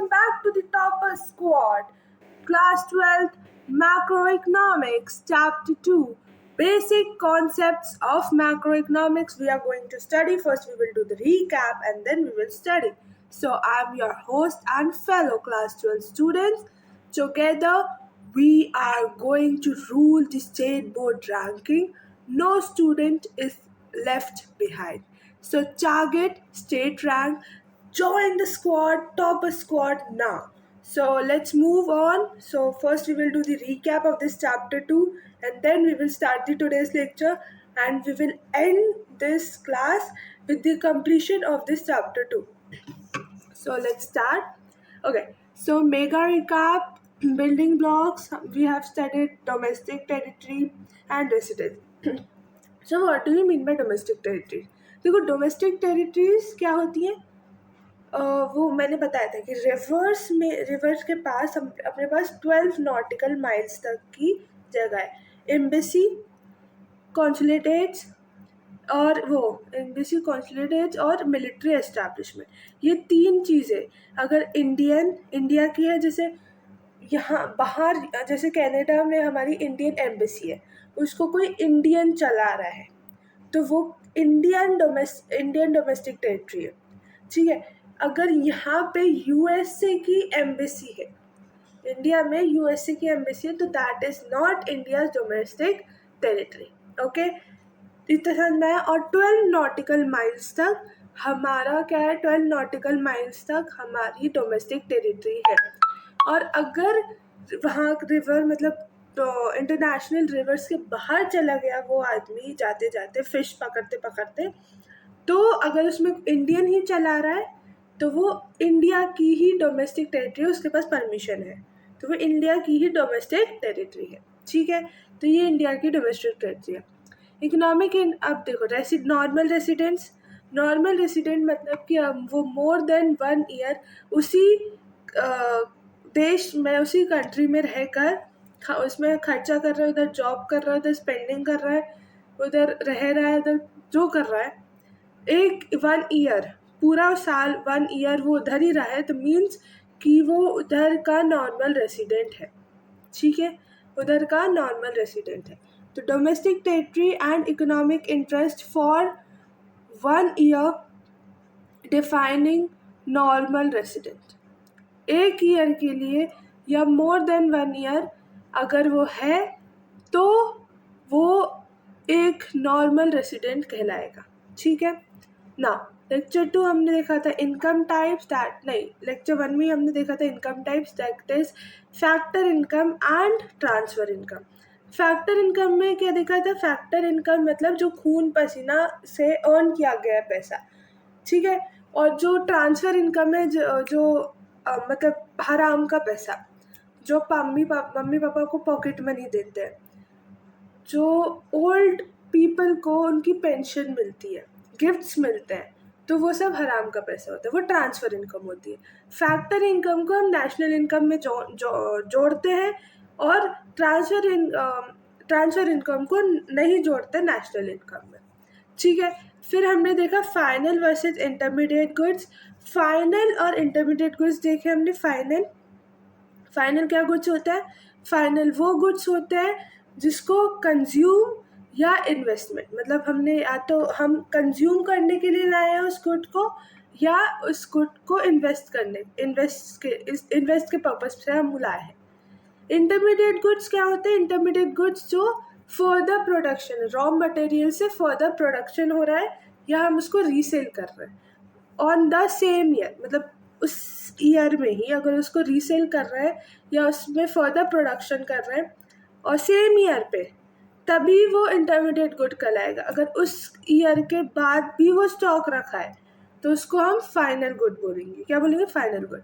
welcome back to the Topper Squad. Class 12th Macroeconomics Chapter 2 Basic Concepts of Macroeconomics. We are going to study. First, we will do the recap and then we will study. So, I'm your host and fellow Class 12 students. Together, we are going to rule the state board ranking. No student is left behind. So target state rank, join the squad, top a squad now. So let's move on. So first we will do the recap of this chapter 2 and then we will start the today's lecture and we will end this class with the completion of this chapter 2. So let's start. Okay, so mega recap, building blocks. We have studied domestic territory and residence. So what do you mean by domestic territory? देखो domestic territories क्या होती हैं, वो मैंने बताया था कि reverse के पास हम अपने पास 12 नॉटिकल माइल्स तक की जगह है. एम्बेसी, कॉन्सुलेटेट्स और मिलिट्री एस्टैब्लिशमेंट, ये तीन चीज़ें अगर इंडिया की है, जैसे यहाँ बाहर जैसे कनाडा में हमारी इंडियन एम्बेसी है, उसको कोई इंडियन चला रहा है तो वो इंडियन डोमेस्टिक टेरिटरी है. ठीक है, अगर यहाँ पे यूएसए की एम्बेसी है, इंडिया में यूएसए की एम्बेसी है, तो that is not India's domestic territory. Okay, इतना समझ में आया. और 12 नॉटिकल माइल्स तक हमारा क्या है, 12 नॉटिकल माइल्स तक हमारी डोमेस्टिक टेरिटरी है. और अगर वहाँ रिवर मतलब तो इंटरनेशनल रिवर्स के बाहर चला गया वो आदमी जाते जाते फिश पकड़ते पकड़ते, तो अगर उसमें इंडियन ही चला रहा है तो वो इंडिया की ही डोमेस्टिक टेरिटरी, उसके पास परमिशन है तो वो इंडिया की ही डोमेस्टिक टेरिटरी है. ठीक है, तो ये इंडिया की डोमेस्टिक टेरिटरी है. इकोनॉमिक अब देखो, नॉर्मल रेसिडेंट मतलब कि वो मोर देन 1 ईयर उसी देश में, उसी कंट्री में रहकर उसमें खर्चा कर रहा है, उधर जॉब कर रहा है, उधर स्पेंडिंग कर रहा है, उधर रह रहा है, उधर जो कर रहा है, एक 1 ईयर पूरा साल 1 ईयर वो उधर ही रहा है, तो मीन्स कि वो उधर का नॉर्मल रेसिडेंट है. ठीक है, उधर का नॉर्मल रेसिडेंट है. तो domestic territory and economic interest for 1 year defining normal resident. 1 year के लिए या मोर देन 1 ईयर अगर वो है तो वो एक नॉर्मल रेसिडेंट कहलाएगा. ठीक है ना. लेक्चर 2 हमने देखा था इनकम टाइप्स, लेक्चर 1 में हमने देखा था income types, that is factor income and transfer income. Factor income में क्या देखा था, फैक्टर इनकम मतलब जो खून पसीना से अर्न किया गया पैसा. ठीक है, और जो ट्रांसफ़र इनकम है जो मतलब हराम का पैसा, जो मम्मी पापा को पॉकेट मनी देते हैं, जो ओल्ड पीपल को उनकी पेंशन मिलती है, गिफ्ट्स मिलते हैं, तो वो सब हराम का पैसा होता है, वो ट्रांसफ़र इनकम होती है. फैक्टर इनकम को हम नेशनल इनकम में जोड़ते हैं और ट्रांसफ़र इनकम को नहीं जोड़ते नेशनल इनकम में. ठीक है, फिर हमने देखा final versus intermediate goods. Final और इंटरमीडिएट गुड्स देखे हमने. फाइनल क्या गुड्स होता है, फाइनल वो गुड्स होते हैं जिसको कंज्यूम या इन्वेस्टमेंट, मतलब हमने या तो हम कंज्यूम करने के लिए लाए हैं उस गुड को, या उस गुड को इन्वेस्ट के पर्पस से हम लाए हैं. इंटरमीडिएट गुड्स क्या होते हैं, इंटरमीडिएट गुड्स जो फर्दर प्रोडक्शन, रॉ मटेरियल से फर्दर प्रोडक्शन हो रहा है या हम उसको रीसेल कर रहे हैं ऑन द सेम ईयर, मतलब उस ईयर में ही अगर उसको रीसेल कर रहे हैं या उसमें फर्दर प्रोडक्शन कर रहे हैं और सेम ईयर पे, तभी वो इंटरमीडिएट गुड कहलाएगा. अगर उस ईयर के बाद भी वो स्टॉक रखा है तो उसको हम फाइनल गुड बोलेंगे. क्या बोलेंगे, फाइनल गुड.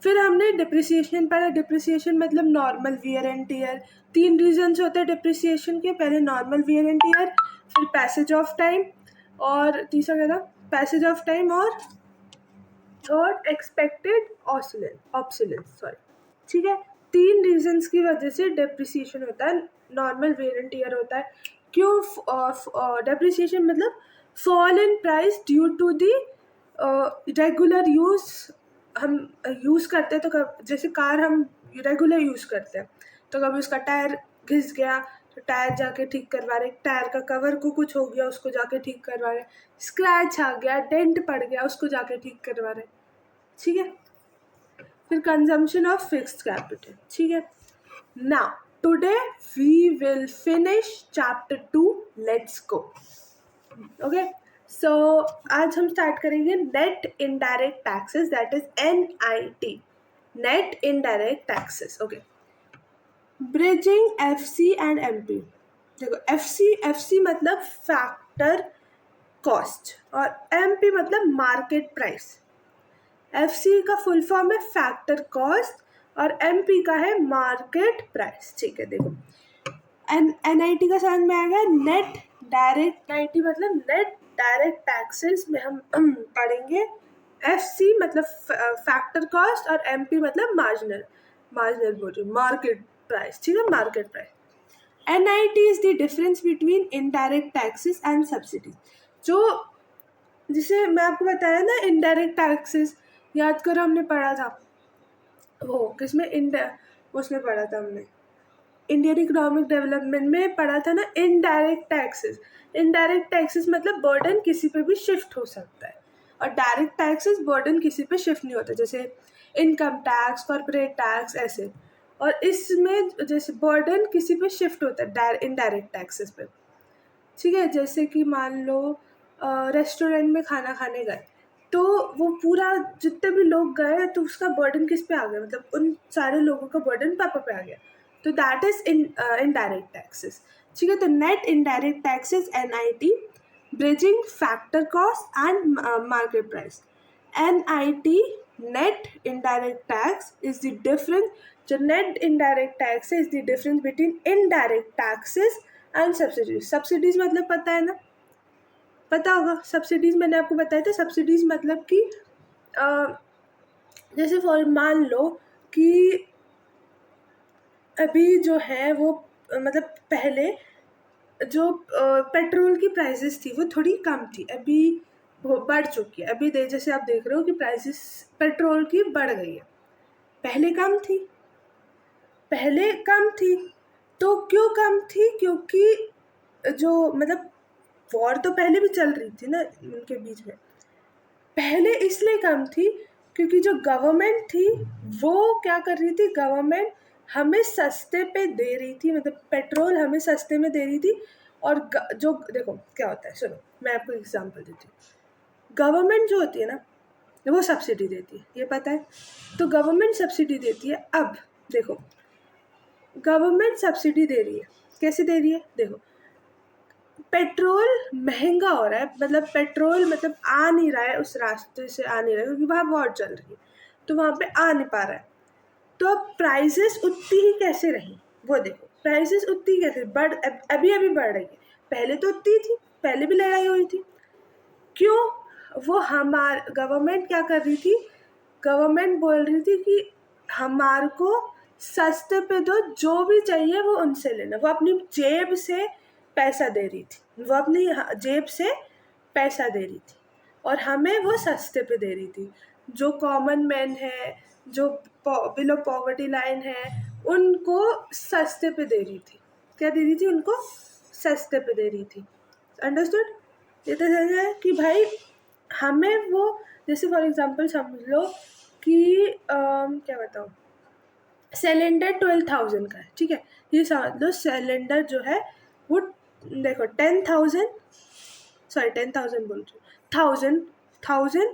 फिर हमने डिप्रिसिएशन पढ़ा. डिप्रिसिएशन मतलब normal wear and tear. 3 reasons होते हैं डिप्रिसिएशन के, पहले नॉर्मल वियर एंड टियर, फिर पैसेज ऑफ टाइम, और तीसरा क्या था, पैसेज ऑफ टाइम, और थर्ड एक्सपेक्टेड ऑब्सोलेंस. ठीक है, 3 रीजन्स की वजह से डिप्रिसिएशन होता है, नॉर्मल वियर एंड टियर होता है. क्यों डिप्रिसिएशन मतलब fall in price due to the regular use हम यूज़ करते हैं तो जैसे कार हम रेगुलर यूज़ करते हैं, तो कभी उसका टायर घिस गया तो टायर जाके ठीक करवा रहे, टायर का कवर को कुछ हो गया उसको जाके ठीक करवा रहे, स्क्रैच आ गया, डेंट पड़ गया उसको जाके ठीक करवा रहे, ठीक है। फिर कंजम्पशन ऑफ फिक्स्ड कैपिटल, ठीक है। Now today we will finish chapter 2, let's go. Okay, so आज हम स्टार्ट करेंगे net indirect taxes, that is NIT, net indirect taxes. Okay, bridging FC and MP। देखो FC मतलब फैक्टर कॉस्ट और MP मतलब market price. FC का full form है factor cost और MP का है मार्केट प्राइस, ठीक है। देखो NIT का समझ में आएगा, नेट डायरेक्ट, NIT मतलब नेट डायरेक्ट टैक्सेस में हम पढ़ेंगे। FC मतलब फैक्टर कॉस्ट और MP मतलब मार्जिनल बोल रही हूँ, मार्केट प्राइस, ठीक है, market price. NIT is the difference between indirect taxes and subsidies. जो जिसे मैं आपको बताया ना इनडायरेक्ट टैक्सेस, याद करो हमने पढ़ा था वो किसमें, उसमें पढ़ा था हमने, इंडियन इकोनॉमिक डेवलपमेंट में पढ़ा था ना, इनडायरेक्ट टैक्सेस। इनडायरेक्ट टैक्सेस मतलब बर्डन किसी पे भी शिफ्ट हो सकता है, और डायरेक्ट टैक्सेस बर्डन किसी पे शिफ्ट नहीं होता, जैसे इनकम टैक्स, कॉर्पोरेट टैक्स, ऐसे। और इसमें जैसे बर्डन किसी पे शिफ्ट होता है इनडायरेक्ट टैक्सेस पे, ठीक है। जैसे कि मान लो रेस्टोरेंट में खाना खाने गए, तो वो पूरा जितने भी लोग गए तो उसका बर्डन किस पे आ गया, मतलब उन सारे लोगों का बर्डन पापा पे आ गया, तो दैट इज इनडायरेक्ट टैक्सेस, ठीक है। तो net indirect taxes NIT, bridging factor cost and market price. NIT net indirect tax is the difference, जो नेट इनडायरेक्ट टैक्स है is the difference between indirect taxes and subsidies. Subsidies मतलब पता है ना, पता होगा सब्सिडीज, मैंने आपको बताया था। सब्सिडीज मतलब कि जैसे फॉर मान लो कि अभी जो है वो मतलब पहले जो पेट्रोल की प्राइसेस थी वो थोड़ी कम थी, अभी वो बढ़ चुकी है। अभी जैसे आप देख रहे हो कि प्राइसेस पेट्रोल की बढ़ गई है, पहले कम थी, पहले कम थी। तो क्यों कम थी, क्योंकि जो मतलब वॉर तो पहले भी चल रही थी ना उनके बीच में, पहले इसलिए कम थी क्योंकि जो गवर्नमेंट थी वो क्या कर रही थी, गवर्नमेंट हमें सस्ते पे दे रही थी, मतलब पेट्रोल हमें सस्ते में दे रही थी। और जो देखो क्या होता है, सुनो मैं आपको एग्जांपल देती हूँ। गवर्नमेंट जो होती है ना वो सब्सिडी देती है, ये पता है। तो गवर्नमेंट सब्सिडी देती है। अब देखो गवर्नमेंट सब्सिडी दे रही है, कैसे दे रही है, देखो पेट्रोल महंगा हो रहा है, मतलब पेट्रोल मतलब आ नहीं रहा है, उस रास्ते से आ नहीं रहा है क्योंकि वहाँ वॉर चल रही है, तो वहाँ पे आ नहीं पा रहा है। तो अब प्राइसेस उतनी ही कैसे रही, वो देखो प्राइसेस उतनी कैसे अभी बढ़ रही है, पहले तो उतनी थी, पहले भी लड़ाई हुई थी। क्यों, वो गवर्नमेंट क्या कर रही थी, गवर्नमेंट बोल रही थी कि हमारे को सस्ते पे दो, जो भी चाहिए वो उनसे लेना। वो अपनी जेब से पैसा दे रही थी, वो अपनी जेब से पैसा दे रही थी और हमें वो सस्ते पे दे रही थी। जो कॉमन मैन है, जो बिलो पॉवर्टी लाइन है, उनको सस्ते पे दे रही थी। क्या दे रही थी उनको, सस्ते पे दे रही थी। अंडरस्टूड, ये तो समझ है कि भाई हमें वो, जैसे फॉर एग्जांपल समझ लो कि क्या बताऊँ, सिलेंडर 12,000 का है, ठीक है। ये समझ लो सिलेंडर जो है वो देखो 10,000, सॉरी 10,000 बोल रही हूँ, थाउजेंड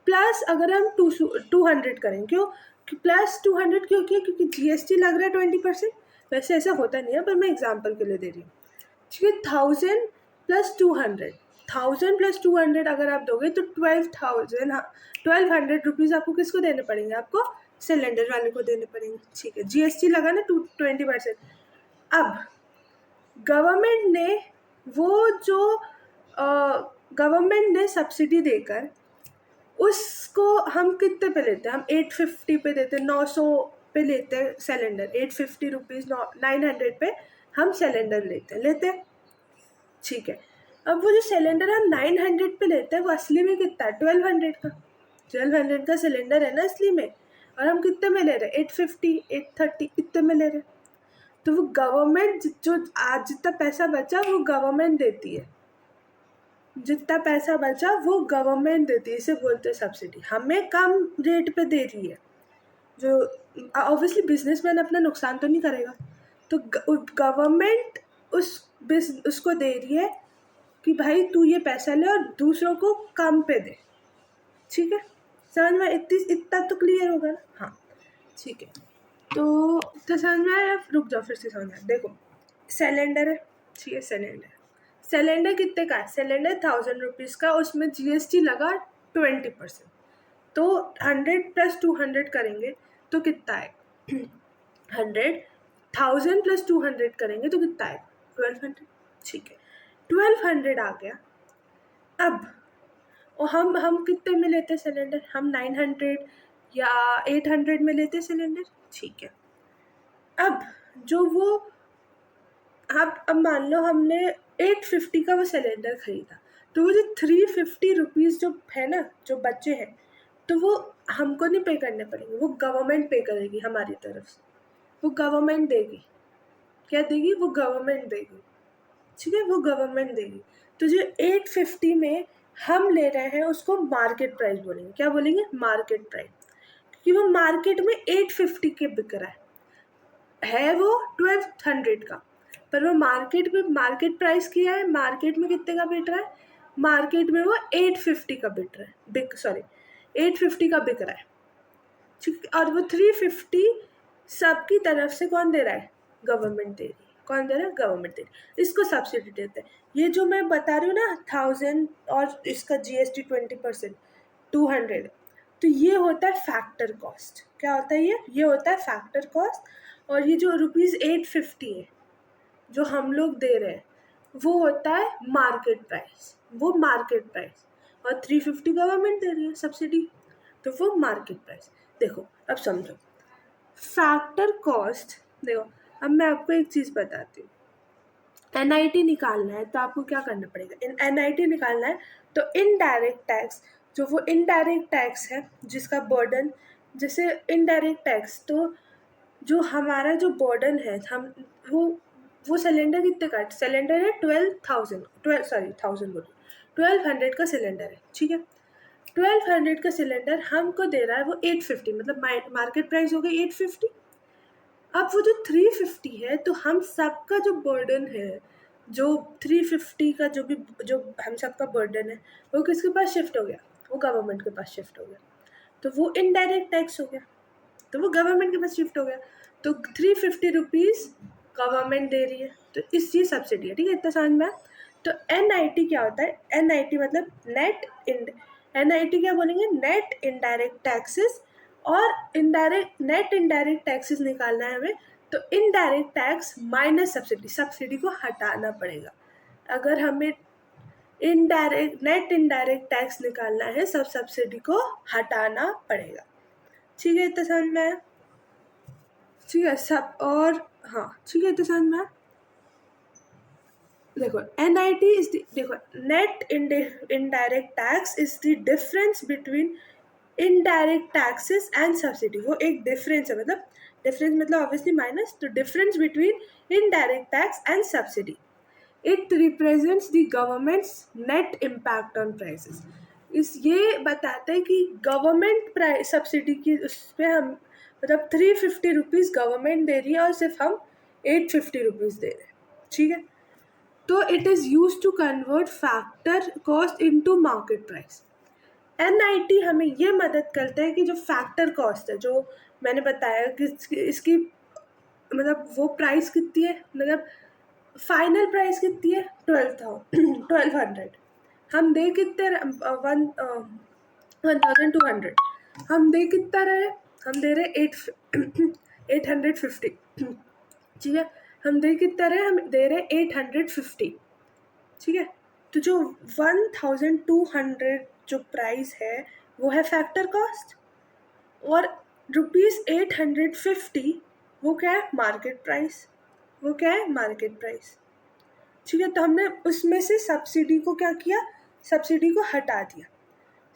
प्लस अगर हम 200 करें, क्यों प्लस 200 क्यों किया, क्योंकि GST लग रहा है 20%। वैसे ऐसा होता नहीं है पर मैं एग्जांपल के लिए दे रही हूँ, ठीक है। 1000 प्लस 200, 1000 प्लस 200 अगर आप दोगे तो 12,000, हाँ 1200 रुपीज़ आपको किसको देने पड़ेंगे, आपको सिलेंडर वाले को देने पड़ेंगे, ठीक है। GST लगा ना 20%। अब गवर्नमेंट ने वो जो गवर्नमेंट ने सब्सिडी देकर उसको हम कितने पे लेते हैं, हम 850 पे देते हैं, 900 पे लेते हैं सिलेंडर, 850 रुपीज़, 900 पे हम सिलेंडर लेते हैं, ठीक है। अब वो जो सिलेंडर हम 900 पे लेते हैं वो असली में कितना है, 1200 का। 1200 का सिलेंडर है ना असली में, और हम कितने में ले रहे हैं, 850 830 इतने में ले रहे हैं। तो वो गवर्नमेंट जो आज जितना पैसा बचा वो गवर्नमेंट देती है, जितना पैसा बचा वो गवर्नमेंट देती है, इसे बोलते हैं सब्सिडी। हमें कम रेट पे दे रही है, जो ऑब्वियसली बिजनेसमैन अपना नुकसान तो नहीं करेगा, तो गवर्नमेंट उसको दे रही है कि भाई तू ये पैसा ले और दूसरों को कम पे दे। ठीक है, समझ में इतना तो क्लियर होगा ना? हाँ ठीक है, तो समझ में आया? रुक जाओ, फिर से समझ में आया। देखो सिलेंडर है, ठीक है, सिलेंडर कितने का है? सिलेंडर 1000 रुपीज़ का, उसमें जीएसटी लगा 20%, तो 100 + 200 करेंगे तो कितना है? 1000 + 200 करेंगे तो कितना है? 1200। ठीक है, 1200 आ गया। अब और हम कितने में लेते सिलेंडर? हम 900 या 800 में लेते सिलेंडर। ठीक है, अब जो वो अब मान लो हमने 850 का वो सिलेंडर खरीदा, तो वो जो 350 रुपीज़ जो है ना, जो बचे हैं, तो वो हमको नहीं पे करने पड़ेंगे, वो गवर्नमेंट पे करेगी हमारी तरफ से, वो गवर्नमेंट देगी। क्या देगी? वो गवर्नमेंट देगी। ठीक है, वो गवर्नमेंट देगी। तो जो 850 में हम ले रहे हैं उसको मार्केट प्राइस बोलेंगे। क्या बोलेंगे? मार्केट प्राइस, क्योंकि वो मार्केट में 850 के बिक रहा है वो 1200 का, पर वो मार्केट में मार्केट प्राइस किया है, मार्केट में कितने का बिक रहा है? मार्केट में वो 850 का बिक रहा है, 850 का बिक रहा है। ठीक है, और वो 350 सबकी तरफ से कौन दे रहा है? गवर्नमेंट दे रही है। कौन दे रहा है? गवर्नमेंट दे रही है। इसको सब्सिडी देते हैं। ये जो मैं बता रही हूँ ना 1000 और इसका जीएसटी 20%, 200, तो ये होता है फैक्टर कॉस्ट। क्या होता है ये होता है फैक्टर कॉस्ट। और ये जो ₹850 है जो हम लोग दे रहे हैं वो होता है मार्केट प्राइस, वो मार्केट प्राइस। और 350 गवर्नमेंट दे रही है सब्सिडी, तो वो मार्केट प्राइस। देखो अब समझो फैक्टर कॉस्ट। देखो अब मैं आपको एक चीज़ बताती हूँ, एनआईटी निकालना है तो आपको क्या करना पड़ेगा? एनआईटी निकालना है तो इनडायरेक्ट टैक्स, जो वो इनडायरेक्ट टैक्स है जिसका बर्डन, जैसे इनडायरेक्ट टैक्स, तो जो हमारा जो बर्डन है, हम वो सिलेंडर कितने का? सिलेंडर है 1200 का सिलेंडर है। ठीक है, 1200 का सिलेंडर हमको दे रहा है वो 850, मतलब मार्केट प्राइस हो गई 850। अब वो जो 350 है, तो हम सबका जो बर्डन है, जो 350 का जो हम सबका बर्डन है, वो किसके पास शिफ्ट हो गया? वो गवर्नमेंट के पास शिफ्ट हो गया। तो वो इनडायरेक्ट टैक्स हो गया, तो वो गवर्नमेंट के पास शिफ्ट हो गया। तो 350 रुपीज़ गवर्नमेंट दे रही है, तो ये सब्सिडी है। ठीक है, इतना समझ में आया? तो एनआईटी क्या होता है? एनआईटी मतलब एनआईटी क्या बोलेंगे? Net indirect taxes. और नेट इनडायरेक्ट टैक्सेस निकालना है हमें, तो इनडायरेक्ट टैक्स माइनस सब्सिडी को हटाना पड़ेगा। अगर हमें नेट इनडायरेक्ट टैक्स निकालना है, सब सब्सिडी को हटाना पड़ेगा। ठीक है, इतना समझ में आया? ठीक है सब, और हाँ ठीक है, इतना समझ में आया? देखो एनआईटी देखो net indirect tax is the difference between indirect taxes and subsidy. वो एक डिफरेंस है, मतलब डिफरेंस मतलब ऑब्वियसली माइनस, तो difference between indirect tax and subsidy. It represents the governments net impact on prices. ये बताता है कि गवर्नमेंट प्राइस सब्सिडी की उस पर हम मतलब 350 रुपीज़ गवर्नमेंट दे रही है और सिर्फ हम 850 रुपीज़ दे रहे हैं। ठीक है, तो it is use to convert factor cost into market price. NIT हमें ये मदद करता है कि जो फैक्टर कॉस्ट है, जो मैंने बताया कि इसकी मतलब वो प्राइस कितनी है, मतलब फाइनल प्राइस कितनी है? 1200। हम दे कितने? 1200। हम दे कितना रहे? हम दे रहे 850। ठीक है, हम दे कितना रहे? हम दे रहे 850। ठीक है, तो जो 1200 जो प्राइस है वो है फैक्टर कॉस्ट, और ₹850 वो क्या है? Market price. वो क्या है? Market price. ठीक है, तो हमने उसमें से सब्सिडी को क्या किया? सब्सिडी को हटा दिया।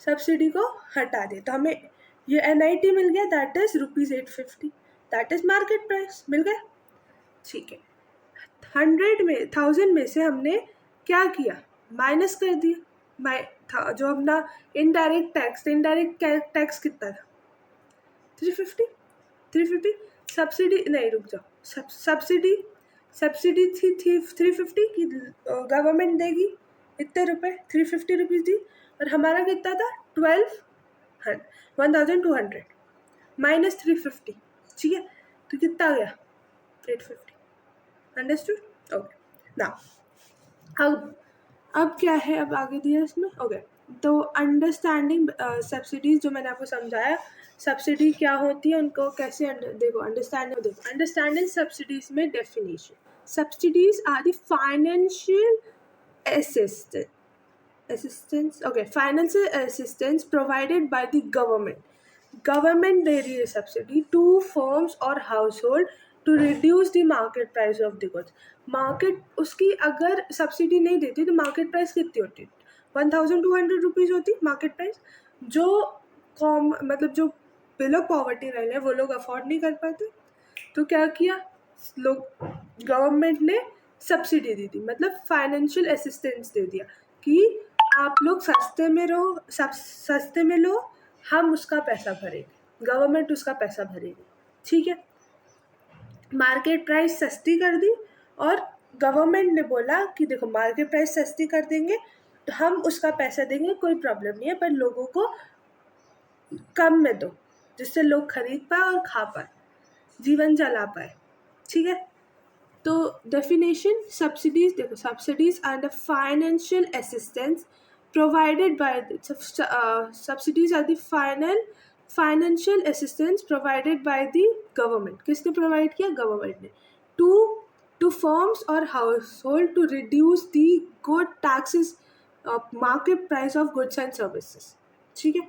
सब्सिडी को हटा दिया, तो हमें ये NIT मिल गया, that is ₹850, that is market price, मिल गया। ठीक है, 100 में 1000 में से हमने क्या किया, माइनस कर दिया, था जो अपना इनडायरेक्ट टैक्स कितना था, 350। सब्सिडी नहीं, रुक जाओ, सब्सिडी थी 350 की गवर्नमेंट देगी, इतने रुपए 350 रुपीज़ दी, और हमारा कितना था 1200 माइनस 350, ठीक है, तो कितना आ गया 850। अंडरस्टूड? ओके, नाउ अब क्या है, अब आगे दिया इसमें, ओके। तो अंडरस्टैंडिंग सब्सिडीज, जो मैंने आपको समझाया सब्सिडी क्या होती है, उनको कैसे अंडरस्टैंडिंग सब्सिडीज में definition, subsidies are the financial financial assistance provided by the government दे रही है सब्सिडी टू फर्म्स और household to reduce the market price of the goods. Market उसकी अगर सब्सिडी नहीं देती तो मार्केट प्राइस कितनी होती, 1200 रुपीज़ होती मार्केट प्राइस। जो मतलब जो बिलो पॉवर्टी लाइन है वो लोग अफोर्ड नहीं कर पाते, तो क्या किया लोग, गवर्नमेंट ने सब्सिडी दी थी, मतलब फाइनेंशियल असिस्टेंस दे दिया कि आप लोग सस्ते में रहो, सस्ते में लो, हम उसका पैसा भरेंगे, गवर्नमेंट उसका पैसा भरेगी, ठीक है। मार्केट प्राइस सस्ती कर दी, और गवर्नमेंट ने बोला कि देखो मार्केट प्राइस सस्ती कर देंगे तो हम उसका पैसा देंगे, कोई प्रॉब्लम नहीं है, पर लोगों को कम में दो, जिससे लोग खरीद पाए और खा पाए, जीवन चला पाए, ठीक है। तो डेफिनेशन सब्सिडीज, देखो subsidies are the financial assistance provided by subsidies are the financial assistance provided by the government. किसने प्रोवाइड किया, गवर्नमेंट ने, टू फर्म्स और household to reduce the good taxes market price of goods and services, ठीक है।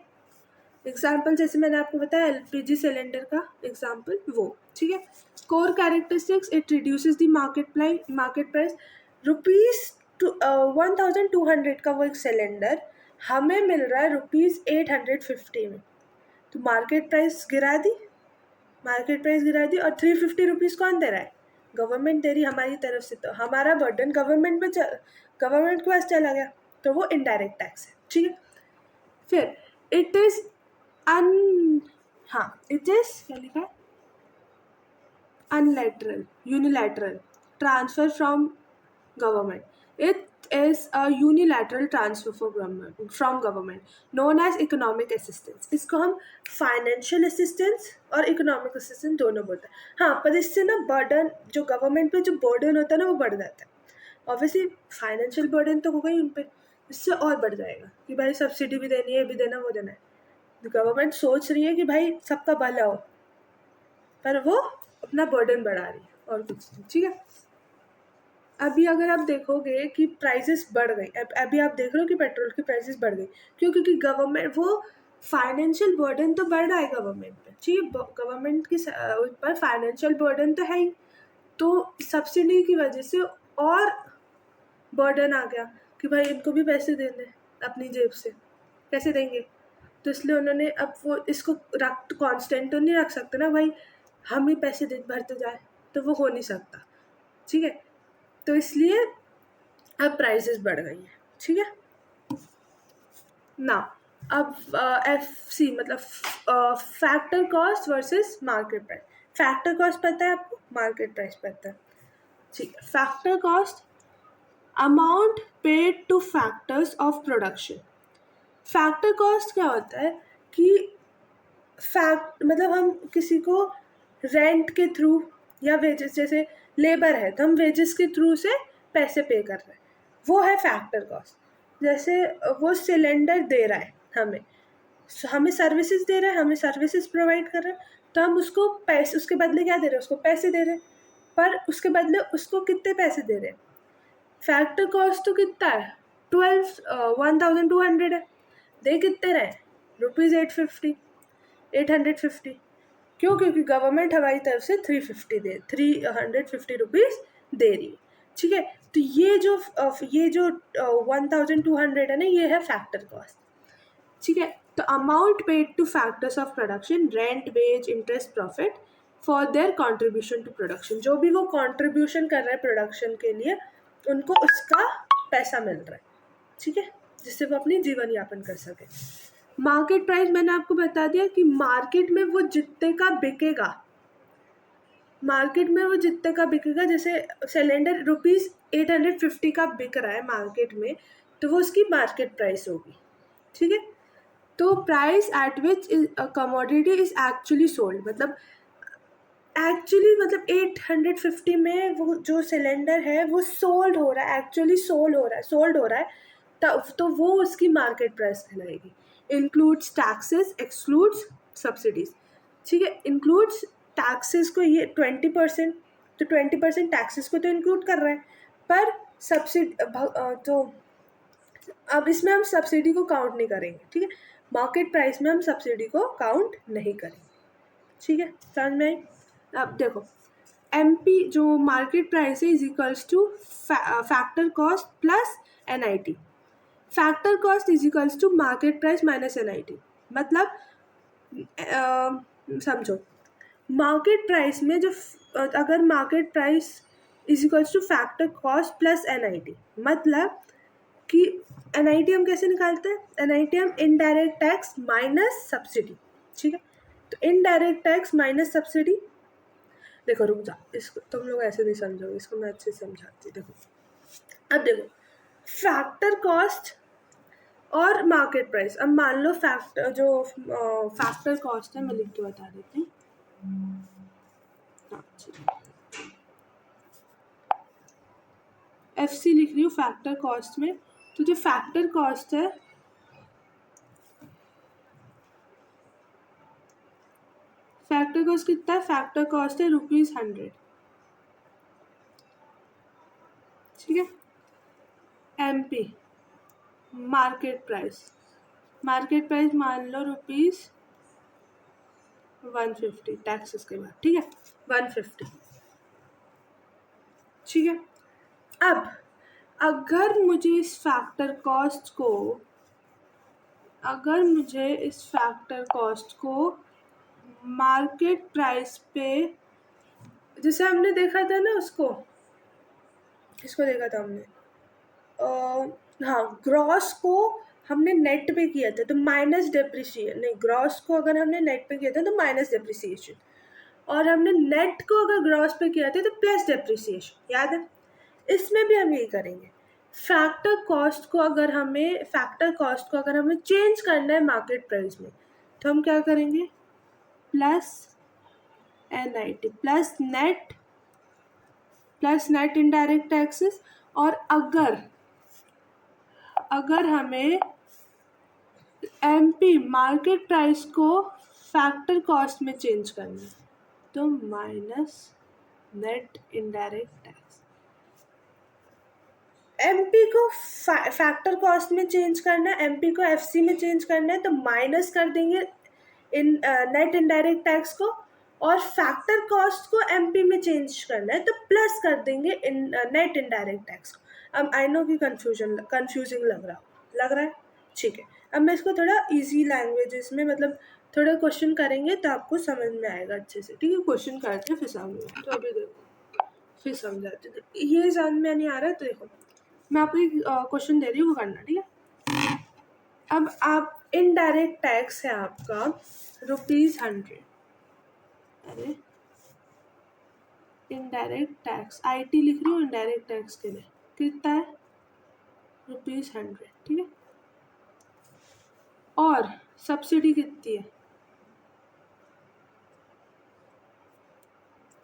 Example जैसे मैंने आपको बताया LPG सिलेंडर का एग्जाम्पल वो, ठीक है। Core characteristics, it reduces the market price, ₹1200 का वो एक सिलेंडर हमें मिल रहा है ₹850 में, तो मार्केट प्राइस गिरा दी, और 350 रुपीज़ कौन दे रहा है, गवर्नमेंट दे रही हमारी तरफ से, तो हमारा बर्डन गवर्नमेंट के पास चला गया, तो वो इनडायरेक्ट टैक्स है, ठीक है। फिर इट इज क्या लिखा है, unilateral transfer from government, it is a unilateral transfer from government known as economic assistance. इसको हम फाइनेंशियल असिस्टेंस और इकोनॉमिक असिस्टेंस दोनों बोलते हैं, हाँ, पर इससे ना बर्डन, जो गवर्नमेंट पे जो बर्डन होता है ना वो बढ़ जाता है। ऑब्वियसली फाइनेंशियल बर्डन तो होगा ही उन पर, इससे और बढ़ जाएगा कि भाई सब्सिडी भी देनी है, ये भी देना, वो देना है, गवर्नमेंट सोच रही है कि भाई सबका भला हो, पर वो अपना बर्डन बढ़ा रही है और कुछ नहीं, ठीक है। अभी अगर आप देखोगे कि प्राइसेस बढ़ गई, अभी आप देख रहे हो कि पेट्रोल की प्राइसेस बढ़ गई, क्यों, क्योंकि गवर्नमेंट, वो फाइनेंशियल बर्डन तो बढ़ रहा है गवर्नमेंट पे, ठीक है, गवर्नमेंट के ऊपर फाइनेंशियल बर्डन तो है ही, तो सब्सिडी की वजह से और बर्डन आ गया कि भाई इनको भी पैसे देने अपनी जेब से, कैसे देंगे, तो इसलिए उन्होंने अब वो इसको कांस्टेंट तो नहीं रख सकते ना भाई, हम ही पैसे भरते जाए, तो वो हो नहीं सकता, ठीक है। तो इसलिए अब प्राइसेस बढ़ गई हैं, ठीक है ना। अब FC मतलब factor cost versus market price. Factor cost पता है आपको, मार्केट प्राइस पता है, ठीक है। Factor cost, amount paid to factors of production. Factor cost क्या होता है कि मतलब हम किसी को रेंट के थ्रू या वेजेस, जैसे लेबर है तो हम वेजेस के थ्रू से पैसे पे कर रहे हैं, वो है फैक्टर कॉस्ट। जैसे वो सिलेंडर दे रहा है हमें सर्विसेज दे रहा है, हमें सर्विसेज प्रोवाइड कर रहा है, तो हम उसको पैसे, उसके बदले क्या दे रहे हैं, उसको पैसे दे रहे हैं, पर उसके बदले उसको कितने पैसे दे रहे हैं, फैक्टर कॉस्ट तो कितना है, 1200 है, दे कितने रहे, ₹850। क्यों, क्योंकि गवर्नमेंट हमारी तरफ से 350 रुपीज़ दे रही है, ठीक है। तो ये जो 1200 है ना, ये है फैक्टर कॉस्ट, ठीक है। तो amount paid to factors of production, rent, wage, interest, profit for their contribution to production, जो भी वो कॉन्ट्रीब्यूशन कर रहे हैं प्रोडक्शन के लिए उनको उसका पैसा मिल रहा है, ठीक है, जिससे वो अपनी जीवन यापन कर सके। मार्केट प्राइस मैंने आपको बता दिया कि मार्केट में वो जितने का बिकेगा, मार्केट में वो जितने का बिकेगा, जैसे सिलेंडर ₹850 का बिक रहा है मार्केट में, तो वो उसकी मार्केट प्राइस होगी, ठीक है। तो price at which commodity is actually sold, मतलब 850 में वो जो सिलेंडर है वो सोल्ड हो रहा है, एक्चुअली सोल्ड हो रहा है, तब तो वो उसकी मार्केट प्राइस कहलाएगी। इंक्लूड्स टैक्सेस, एक्सक्लूड्स सब्सिडीज, ठीक है। इंक्लूड्स टैक्सेस को, ये 20%, तो 20% टैक्सेस को तो इंक्लूड कर रहा है, पर तो अब इसमें हम सब्सिडी को काउंट नहीं करेंगे, ठीक है। मार्केट प्राइस में हम सब्सिडी को काउंट नहीं करेंगे, ठीक है, समझ में आई। अब देखो एमपी जो मार्केट प्राइस है is equals to factor cost plus NIT. Factor cost is equals to market price minus NIT, मतलब समझो मार्केट प्राइस में जो अगर market price is equals to factor cost plus NIT, मतलब कि एनआईटी हम कैसे निकालते हैं, एनआईटी हम इनडायरेक्ट टैक्स माइनस सब्सिडी, ठीक है। तो इनडायरेक्ट टैक्स माइनस सब्सिडी, देखो रुक जा, इसको तुम लोग ऐसे नहीं समझोगे, इसको मैं अच्छे से समझाती हूँ। देखो अब देखो फैक्टर कॉस्ट और मार्केट प्राइस, अब मान लो फैक्टर कॉस्ट है, मैं लिख के बता देती हूँ, FC लिख रही हूँ फैक्टर कॉस्ट में। तो जो फैक्टर कॉस्ट है, फैक्टर कॉस्ट कितना है, फैक्टर कॉस्ट है ₹100, ठीक है। MP मार्केट प्राइस मान लो ₹150 टैक्सेस के बाद, ठीक है, 150, ठीक है। अब अगर मुझे इस फैक्टर कॉस्ट को मार्केट प्राइस पे, जैसे हमने देखा था ना इसको देखा था हमने, हाँ ग्रॉस को हमने नेट पे किया था तो माइनस डेप्रिसिएशन, नहीं ग्रॉस को अगर हमने नेट पे किया था तो माइनस डेप्रिसिएशन, और हमने नेट को अगर ग्रॉस पे किया था तो प्लस डेप्रिसिएशन, याद है। इसमें भी हम यही करेंगे, फैक्टर कॉस्ट को अगर हमें चेंज करना है मार्केट प्राइस में, तो हम क्या करेंगे, plus NIT plus net indirect taxes. और अगर हमें एमपी मार्केट प्राइस को फैक्टर कॉस्ट में चेंज करना है तो minus net indirect tax. MP को फैक्टर कॉस्ट में चेंज करना है, एमपी को एफसी में चेंज करना है, तो माइनस कर देंगे नेट इनडायरेक्ट टैक्स को, और फैक्टर कॉस्ट को एमपी में चेंज करना है तो प्लस कर देंगे नेट इनडायरेक्ट टैक्स को। अब आई नो कि कंफ्यूजिंग लग रहा है, ठीक है। अब मैं इसको थोड़ा इजी लैंग्वेजेस में, मतलब थोड़ा क्वेश्चन करेंगे तो आपको समझ में आएगा अच्छे से, ठीक है। क्वेश्चन करके फिर समझ, तो अभी देखो फिर समझाते, ये समझ में नहीं आ रहा है तो देखो मैं आपको एक क्वेश्चन दे रही हूँ, वो करना, ठीक है। अब आप इनडायरेक्ट टैक्स है आपका ₹100, अरे इनडायरेक्ट टैक्स IT लिख रही हूँ इनडायरेक्ट टैक्स के लिए, कितना है ₹100, ठीक है। और सब्सिडी कितनी है,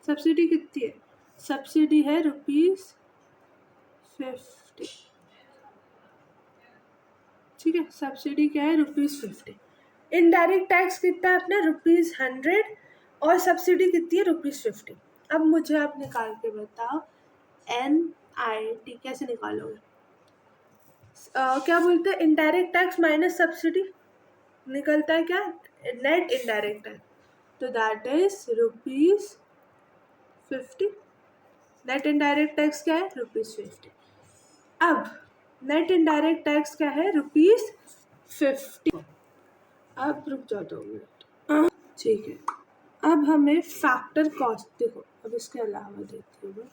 सब्सिडी है ₹50, ठीक है। सब्सिडी क्या है, ₹50। इनडायरेक्ट टैक्स कितना है अपना ₹100, और सब्सिडी कितनी है ₹50। अब मुझे आप निकाल के बताओ NIT कैसे निकालोगे, क्या बोलते हैं, इनडायरेक्ट टैक्स माइनस सब्सिडी निकलता है क्या, नेट इनडायरेक्ट टैक्स, तो that is ₹50। Net indirect tax क्या है, ₹50। अब नेट इनडायरेक्ट टैक्स क्या है, ₹50। अब रुक जाओ 2 मिनट, ठीक है। अब हमें फैक्टर कॉस्ट देखो, अब इसके अलावा देखती हूँ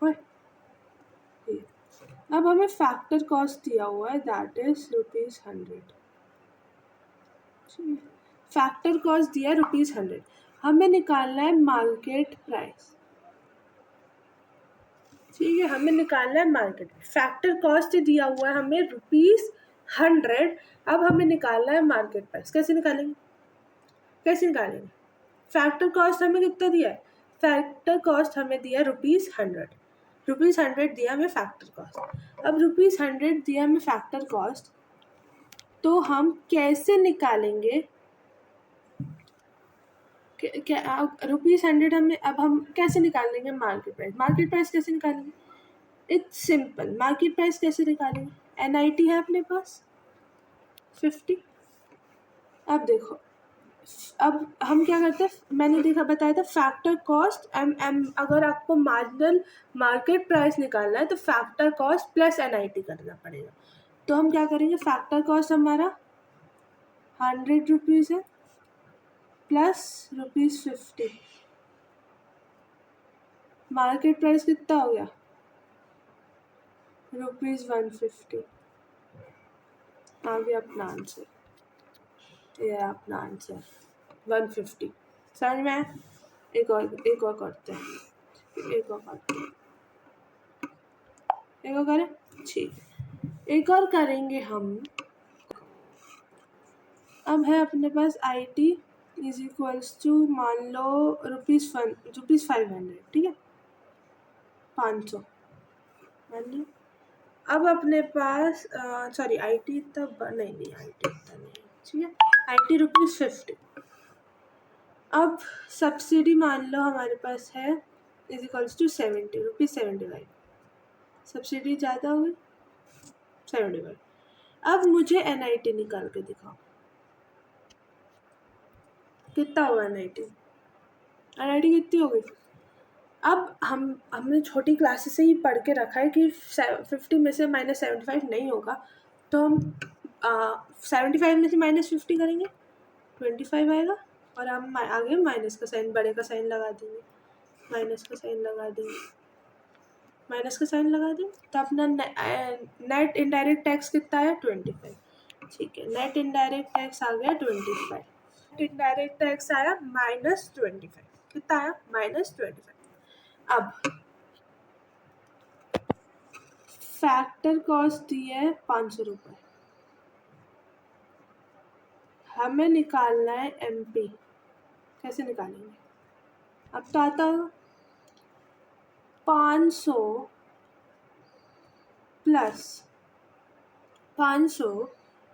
मैं। ये। अब हमें फैक्टर कॉस्ट दिया हुआ है, दैट इज ₹100। फैक्टर कॉस्ट दिया है ₹100, हमें निकालना है मार्केट प्राइस। ठीक है, हमें निकालना है मार्केट। फैक्टर कॉस्ट दिया हुआ है हमें ₹100, अब हमें निकालना है मार्केट प्राइस। कैसे निकालेंगे? फैक्टर कॉस्ट हमें कितना दिया है? फैक्टर कॉस्ट हमें दिया ₹100। ₹100 दिया हमें फैक्टर कॉस्ट। अब ₹100 दिया हमें फैक्टर कॉस्ट, तो हम कैसे निकालेंगे? क्या ₹100 हमें, अब हम कैसे निकालेंगे मार्केट प्राइस? मार्केट प्राइस कैसे निकालेंगे? It's simple. मार्केट प्राइस कैसे निकालेंगे? NIT है अपने पास 50। अब देखो, अब हम क्या करते हैं, मैंने बताया था फैक्टर कॉस्ट एम अगर आपको मार्जिनल मार्केट प्राइस निकालना है तो फैक्टर कॉस्ट प्लस NIT करना पड़ेगा। तो हम क्या करेंगे, फैक्टर कॉस्ट हमारा ₹100 है प्लस ₹50। मार्केट प्राइस कितना हो गया? ₹150। आ गया अपना आंसर, ये है अपना आंसर 150। समझ में आया? एक और करते हैं, एक और करें। ठीक है, एक और करेंगे हम। अब है अपने पास IT इज इक्वल्स टू, मान लो ₹500, ठीक है, 500 मान लो। अब अपने पास सॉरी IT इतना नहीं IT इतना नहीं, ठीक है, IT ₹50। अब सब्सिडी मान लो हमारे पास है इज इक्वल्स टू ₹75। सब्सिडी ज़्यादा हुई 75। अब मुझे NIT निकाल के दिखाओ, कितना हुआ NIT कितनी हो गई? अब हमने छोटी क्लासेस से ही पढ़ के रखा है कि 50 में से -75 नहीं होगा, तो हम 75 में से -50 करेंगे, 25 आएगा, और हम आगे माइनस का साइन, बड़े का साइन लगा देंगे, माइनस का साइन लगा देंगे, तो अपना नेट इनडायरेक्ट टैक्स कितना है? 25। ठीक है, नेट इनडायरेक्ट टैक्स आ गया 25। इनडायरेक्ट टैक्स आया -25। कितना आया? -25। अब फैक्टर कॉस्ट दी है ₹500, हमें निकालना है MP। कैसे निकालेंगे? अब तो आता होगा, 500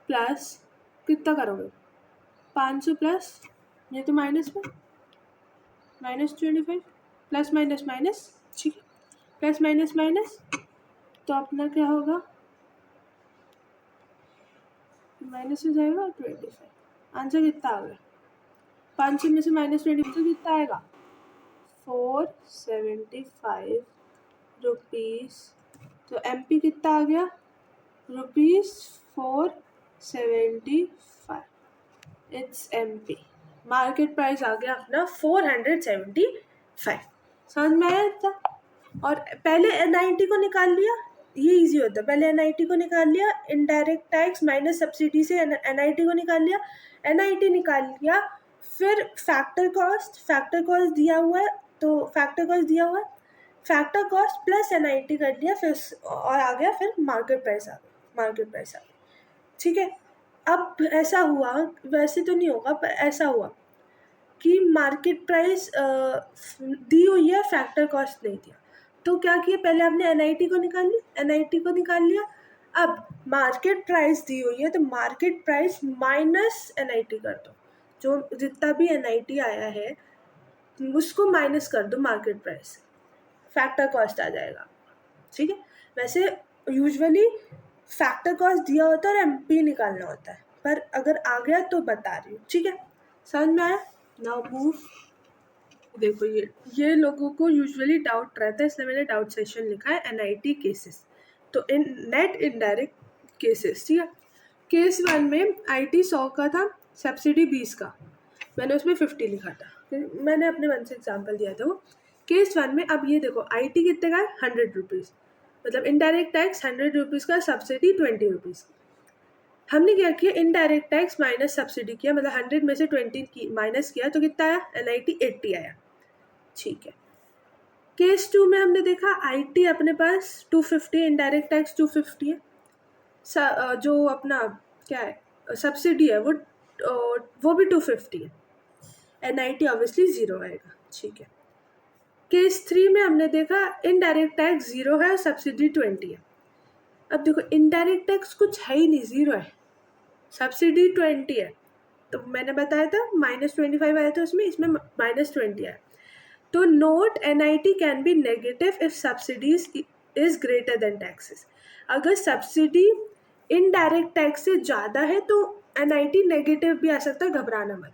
प्लस कितना करोगे? 500 प्लस, ये तो माइनस में, -25 प्लस माइनस, ठीक है, प्लस माइनस, तो अपना क्या होगा? माइनस हो जाएगा 25। आंसर कितना आ गया? 500 में से -25 तो कितना आएगा? ₹475। तो MP कितना आ गया? ₹475। It's MP। मार्केट प्राइस आ गया अपना 475। समझ में आया था? और पहले NIT को निकाल लिया, ये इजी होता है। पहले NIT को निकाल लिया, इनडायरेक्ट टैक्स माइनस सब्सिडी से NIT को निकाल लिया, NIT निकाल लिया, फिर फैक्टर कॉस्ट दिया हुआ है, तो फैक्टर कॉस्ट प्लस NIT कर लिया, फिर और आ गया, फिर मार्केट प्राइस आ गया। ठीक है, अब ऐसा हुआ, वैसे तो नहीं होगा पर ऐसा हुआ कि मार्केट प्राइस दी हुई है, फैक्टर कॉस्ट नहीं दिया, तो क्या किया? पहले आपने NIT को निकाल लिया। अब मार्केट प्राइस दी हुई है, तो मार्केट प्राइस माइनस NIT कर दो, जो जितना भी NIT आया है उसको माइनस कर दो मार्केट प्राइस, फैक्टर कॉस्ट आ जाएगा। ठीक है, वैसे यूजुअली फैक्टर कॉस्ट दिया होता है और MP निकालना होता है, पर अगर आ गया तो बता रही हूँ। ठीक है, समझ में आया? Now move. देखो, ये लोगों को यूजुअली डाउट रहता है, इसलिए मैंने डाउट सेशन लिखा है NIT केसेस, तो इन नेट इनडायरेक्ट केसेस। ठीक है, केस 1 में IT 100 का था, सब्सिडी 20 का, मैंने उसमें 50 लिखा था, मैंने अपने मन से एग्जाम्पल दिया था वो। केस 1 में अब ये देखो IT कितने का है, 100 रुपीज़, मतलब इनडायरेक्ट टैक्स 100 रुपीज़ का, सब्सिडी 20 रुपीज़। हमने क्या किया, इनडायरेक्ट टैक्स माइनस सब्सिडी किया, मतलब 100 में से 20 की माइनस किया तो कितना आया, NIT 80 आया। ठीक है। केस 2 में हमने देखा IT अपने पास 250, इनडायरेक्ट टैक्स 250 है, जो अपना क्या है सब्सिडी है वो भी 250 है, NIT ऑब्वियसली 0 आएगा। ठीक है। केस 3 में हमने देखा इनडायरेक्ट टैक्स 0 है, सब्सिडी 20 है। अब देखो इनडायरेक्ट टैक्स कुछ है ही नहीं, 0 है, सब्सिडी 20 है, तो मैंने बताया था -25 आया था उसमें, इसमें -20 आया। तो note NIT can be negative if subsidies is greater than taxes. अगर सब्सिडी इनडायरेक्ट टैक्स से ज़्यादा है तो NIT नेगेटिव भी आ सकता है, घबराना मत।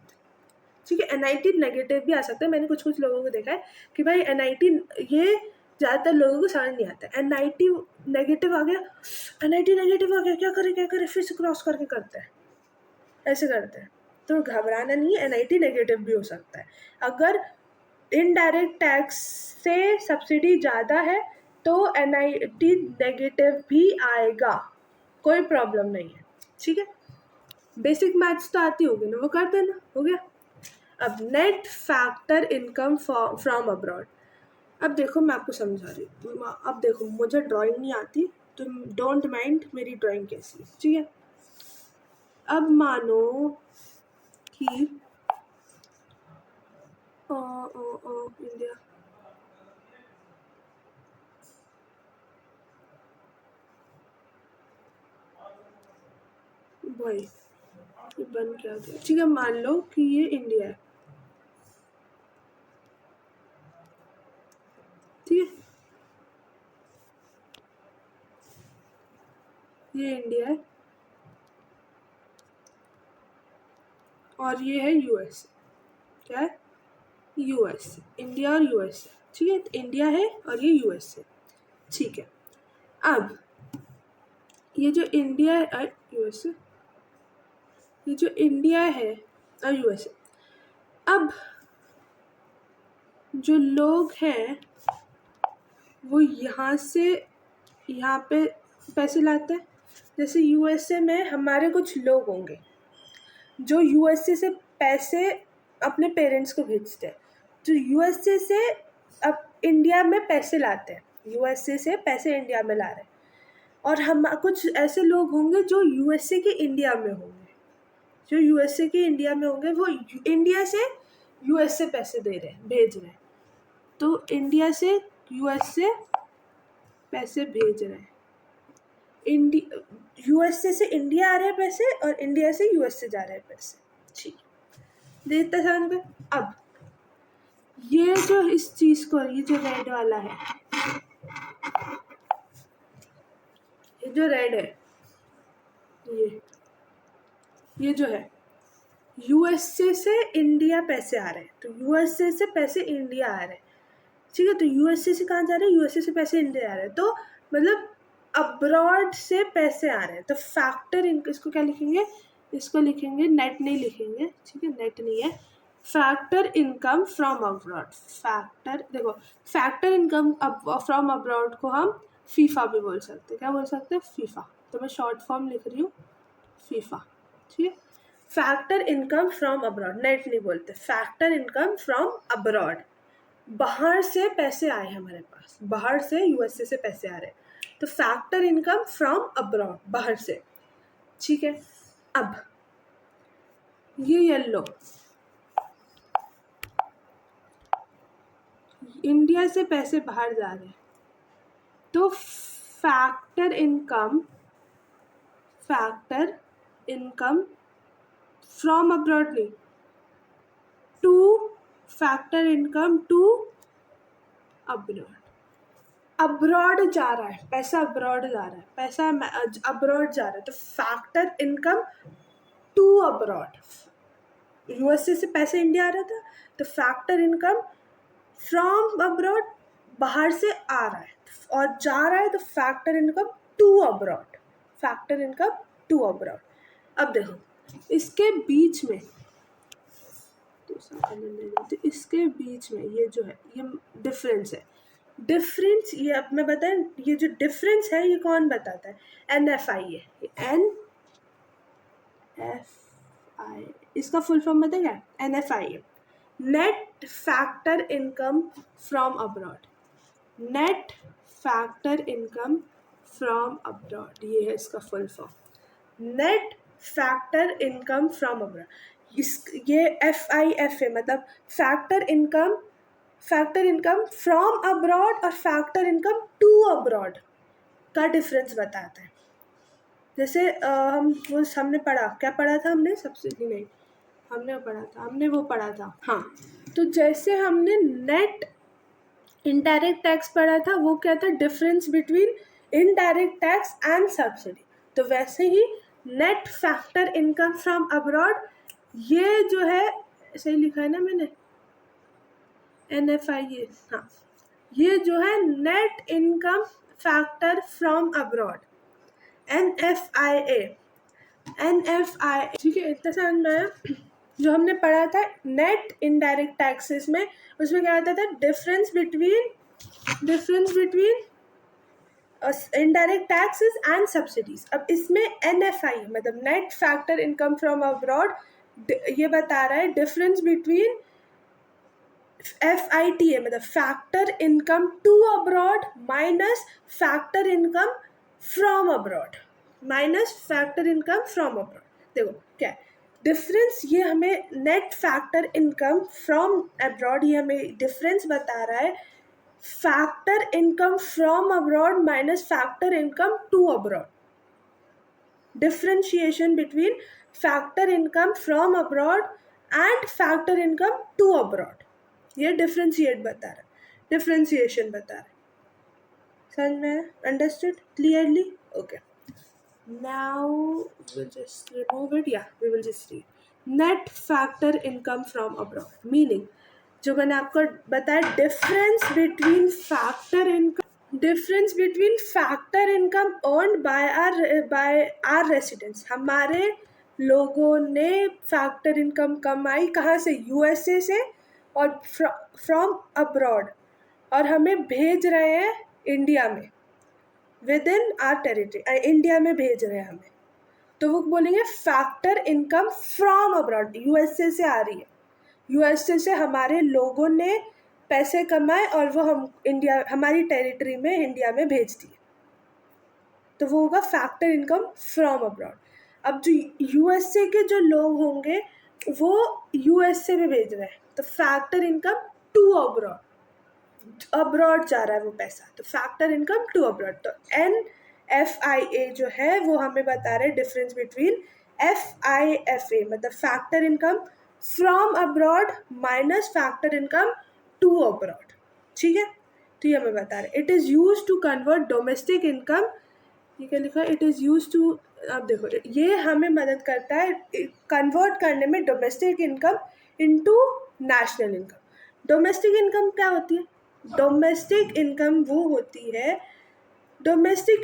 ठीक है, NIT नेगेटिव भी आ सकता है। मैंने कुछ कुछ लोगों को देखा है कि भाई NIT, ये ज़्यादातर लोगों को समझ नहीं आता है, NIT नेगेटिव आ गया, NIT नेगेटिव आ गया, क्या करे फिर से क्रॉस करके करते हैं, ऐसे करते हैं। तो घबराना नहीं है, NIT नेगेटिव भी हो सकता है। अगर इनडायरेक्ट टैक्स से सब्सिडी ज़्यादा है तो NIT नेगेटिव भी आएगा, कोई प्रॉब्लम नहीं है। ठीक है, बेसिक मैथ्स तो आती होगी ना, वो कर देना, हो गया। अब net factor income from abroad. अब देखो मैं आपको समझा रही हूँ, अब देखो मुझे ड्राइंग नहीं आती, तुम डोंट माइंड मेरी ड्राइंग कैसी है। ठीक है, अब मानो कि इंडिया, भाई ये बन क्या गया। ठीक है, मान लो कि ये इंडिया है, ठीक है, ये इंडिया है और ये है US। क्या है, US, इंडिया और US। ठीक है, तो इंडिया है और ये US है। ठीक है, अब ये जो इंडिया है और US, ये जो इंडिया है और US, अब जो लोग हैं वो यहाँ से यहाँ पे पैसे लाते हैं। जैसे USA में हमारे कुछ लोग होंगे जो USA से पैसे अपने पेरेंट्स को भेजते हैं, जो USA से अब इंडिया में पैसे लाते हैं, USA से पैसे इंडिया में ला रहे हैं। और हम कुछ ऐसे लोग होंगे जो USA के इंडिया में होंगे, जो USA के इंडिया में होंगे, वो इंडिया से US से पैसे दे रहे हैं, भेज रहे हैं। तो इंडिया से US से पैसे भेज रहे हैं, USA से इंडिया आ रहे हैं पैसे और इंडिया से US से जा रहे हैं पैसे। ठीक, देखते समझ में। अब ये जो इस चीज को, ये जो रेड वाला है, ये जो रेड है, ये जो है USA से इंडिया पैसे आ रहे हैं, तो USA से पैसे इंडिया आ रहे हैं। ठीक है, तो USA से कहाँ जा रहे हैं, USA से पैसे इंडिया आ रहे हैं, तो मतलब अब्रॉड से पैसे आ रहे हैं। तो फैक्टर इसको क्या लिखेंगे, इसको लिखेंगे, नेट नहीं लिखेंगे, ठीक है, नेट नहीं है, factor income from abroad. Factor, देखो फैक्टर इनकम फ्रॉम अब्रॉड को हम फीफा भी बोल सकते हैं। क्या बोल सकते हैं, फीफा। तो मैं शॉर्ट फॉर्म लिख रही हूँ, फीफा। ठीक है, factor income from abroad, net नहीं बोलते, फैक्टर इनकम फ्रॉम अब्रॉड। बाहर से पैसे आए हमारे पास, बाहर से USA से पैसे आ रहे हैं, तो फैक्टर इनकम फ्रॉम अब्रॉड, बाहर से। ठीक है, अब ये येलो इंडिया से पैसे बाहर जा रहे हैं, तो फैक्टर इनकम फ्रॉम अब्रॉड नहीं, to factor income to abroad. Abroad जा रहा है पैसा, अब्रॉड जा रहा है पैसा, अब्रॉड जा रहा है, तो factor income to abroad. USA से पैसे इंडिया आ रहा था, तो फैक्टर इनकम फ्रॉम अब्रॉड, बाहर से आ रहा है और जा रहा है, तो factor income to abroad, factor income to abroad. अब देखो इसके बीच में तो इसके बीच में ये जो है ये डिफरेंस है। डिफरेंस ये अब मैं बताएं, ये जो डिफरेंस है ये कौन बताता है? NFI है। NFI इसका फुल फॉर्म पता क्या? NFI है, net factor income from abroad. Net factor income from abroad, ये है इसका full form, net factor income from abroad. ये FIF है, मतलब फैक्टर इनकम फ्रॉम अब्रॉड और फैक्टर इनकम टू अब्रॉड का डिफरेंस बताता है। जैसे हमने पढ़ा, क्या पढ़ा था हमने? सब्सिडी नहीं, हमने वो पढ़ा था, हाँ। तो जैसे हमने नेट इनडायरेक्ट टैक्स पढ़ा था, वो क्या था? Difference between indirect tax and subsidy. तो वैसे ही net factor income from abroad, ये जो है, सही लिखा है ना मैंने? NFI, हाँ, ये जो है net income factor from abroad, NFIA। ठीक है, इतना समझ में आया? जो हमने पढ़ा था नेट इनडायरेक्ट टैक्सेस में, उसमें क्या आता था? Difference between indirect taxes and subsidies. अब इसमें NFI मतलब net factor income from abroad, ये बता रहा है डिफरेंस बिटवीन FITA मतलब factor income to abroad minus factor income from abroad, देखो क्या है डिफरेंस? ये हमें net factor income from abroad, ये हमें डिफरेंस बता रहा है factor income from abroad minus factor income to abroad. Differentiation between factor income from abroad and factor income to abroad, ये डिफरेंशिएशन बता रहा है। समझ में? Understood clearly? Okay, now we'll just remove it. Yeah, we will just read net factor income from abroad, meaning जो मैंने आपको बताया difference between factor income earned by our residents. हमारे लोगों ने फैक्टर इनकम कमाई कहाँ से? USA से और फ्रॉम अब्रॉड, और हमें भेज रहे हैं इंडिया में, with in are territory, India में भेज रहे हैं हमें, तो वो बोलेंगे factor income from abroad. USA से आ रही है, USA से हमारे लोगों ने पैसे कमाए और वो हमारी टेरिटरी में इंडिया में भेज दिए, तो वो होगा फैक्टर इनकम फ्रॉम अब्रॉड। अब जो USA के जो लोग होंगे वो USA में भेज रहे हैं, तो फैक्टर इनकम टू अब्रॉड जा रहा है वो पैसा, तो फैक्टर इनकम टू अब्रॉड। तो NFIA जो है वो हमें बता रहे डिफरेंस बिटवीन FIFA मतलब factor income from abroad minus factor income to abroad. ठीक है, तो ये हमें बता रहे it is use to convert domestic income, ये क्या लिखा है? इट इज़ यूज टू, अब देखो ये हमें मदद करता है कन्वर्ट करने में domestic income into national income. Domestic income क्या होती है? डोमेस्टिक इनकम वो होती है, डोमेस्टिक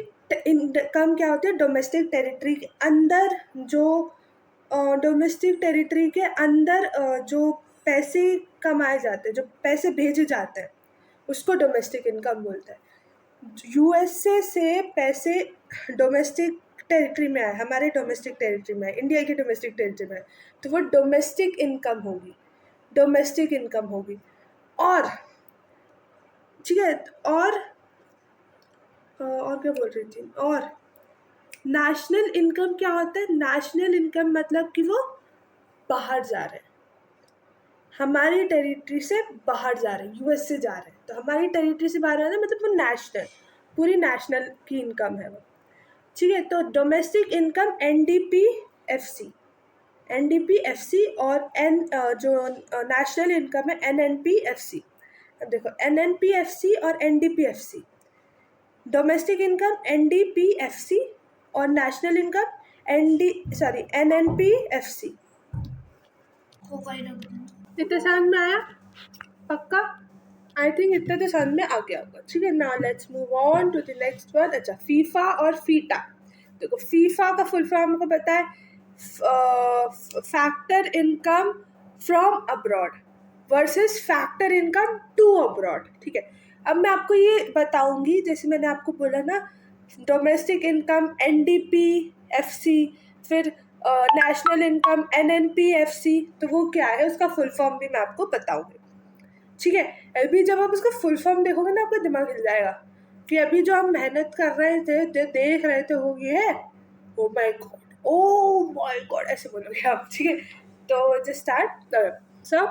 इनकम क्या होती है? डोमेस्टिक टेरिटरी के अंदर जो पैसे कमाए जाते हैं, जो पैसे भेजे जाते हैं, उसको डोमेस्टिक इनकम बोलते हैं। USA से पैसे डोमेस्टिक टेरिटरी में आए, हमारे डोमेस्टिक टेरिटरी में आए, इंडिया की डोमेस्टिक टेरिटरी में आए, तो वो डोमेस्टिक इनकम होगी। और ठीक है, और क्या बोल रही थी? और नेशनल इनकम क्या होता है? नेशनल इनकम मतलब कि वो बाहर जा रहे हैं, हमारी टेरिटरी से बाहर जा रहे हैं, US से जा रहे हैं, तो हमारी टेरिटरी से बाहर आ रहे हैं मतलब वो नेशनल, पूरी नेशनल की इनकम है वो। ठीक है, तो डोमेस्टिक इनकम NDPFC और जो नेशनल इनकम है NNPFC। अब देखो NNPFC और NDPFC, डोमेस्टिक इनकम NDPFC और नेशनल इनकम NNPFC। इतने समझ में आया? पक्का? आई थिंक इतना तो समझ में आ गया होगा। ठीक है, now let's move on to the next one. अच्छा, फीफा और फीटा। देखो फीफा का फुल फॉर्म को पता है, factor income from abroad versus factor income to abroad, ठीक है। अब मैं आपको ये बताऊंगी, जैसे मैंने आपको बोला ना, डोमेस्टिक इनकम NDP FC, फिर नेशनल इनकम NNP FC, तो वो क्या है, उसका फुल फॉर्म भी मैं आपको बताऊंगी, ठीक है। अभी जब आप उसका फुल फॉर्म देखोगे ना, आपका दिमाग हिल जाएगा कि अभी जो हम मेहनत कर रहे थे, जो देख रहे थे, वो ये है, oh my God, oh my God ऐसे बोलोगे आप, ठीक है। तो जस्ट स्टार्ट। सो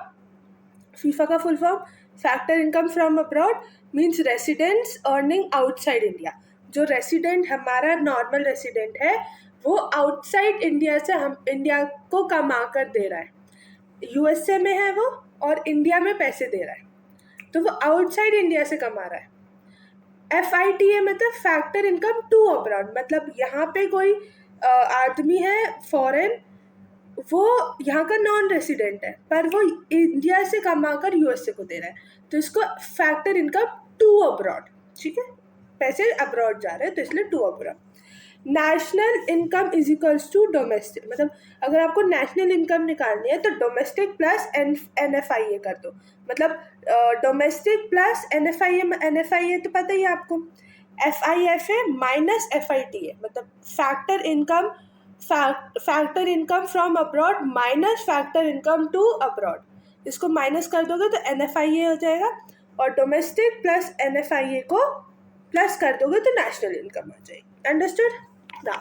फीफा का full form factor income from abroad means residents earning outside India. जो रेसिडेंट हमारा नॉर्मल रेसिडेंट है, वो आउटसाइड इंडिया से हम इंडिया को कमा कर दे रहा है। USA में है वो और इंडिया में पैसे दे रहा है, तो वो आउटसाइड इंडिया से कमा रहा है। FITA मतलब फैक्टर इनकम टू अब्रॉड, मतलब यहाँ पे कोई आदमी है फॉरेन, वो यहाँ का नॉन रेसिडेंट है, पर वो इंडिया से कमाकर USA को दे रहा है, तो इसको फैक्टर इनकम टू अब्रॉड, ठीक है। पैसे अब्रॉड जा रहे हैं तो इसलिए to abroad. National income is equals to domestic, मतलब अगर आपको नेशनल इनकम निकालनी है तो डोमेस्टिक प्लस NFIA कर दो, मतलब डोमेस्टिक प्लस NFIA तो पता ही है आपको, FIFA माइनस FITA, मतलब factor income from abroad minus factor income to abroad, इसको माइनस कर दोगे तो NFIA हो जाएगा, और डोमेस्टिक प्लस NFIA को प्लस कर दोगे तो नेशनल इनकम आ जाएगी। अंडरस्टूड ना।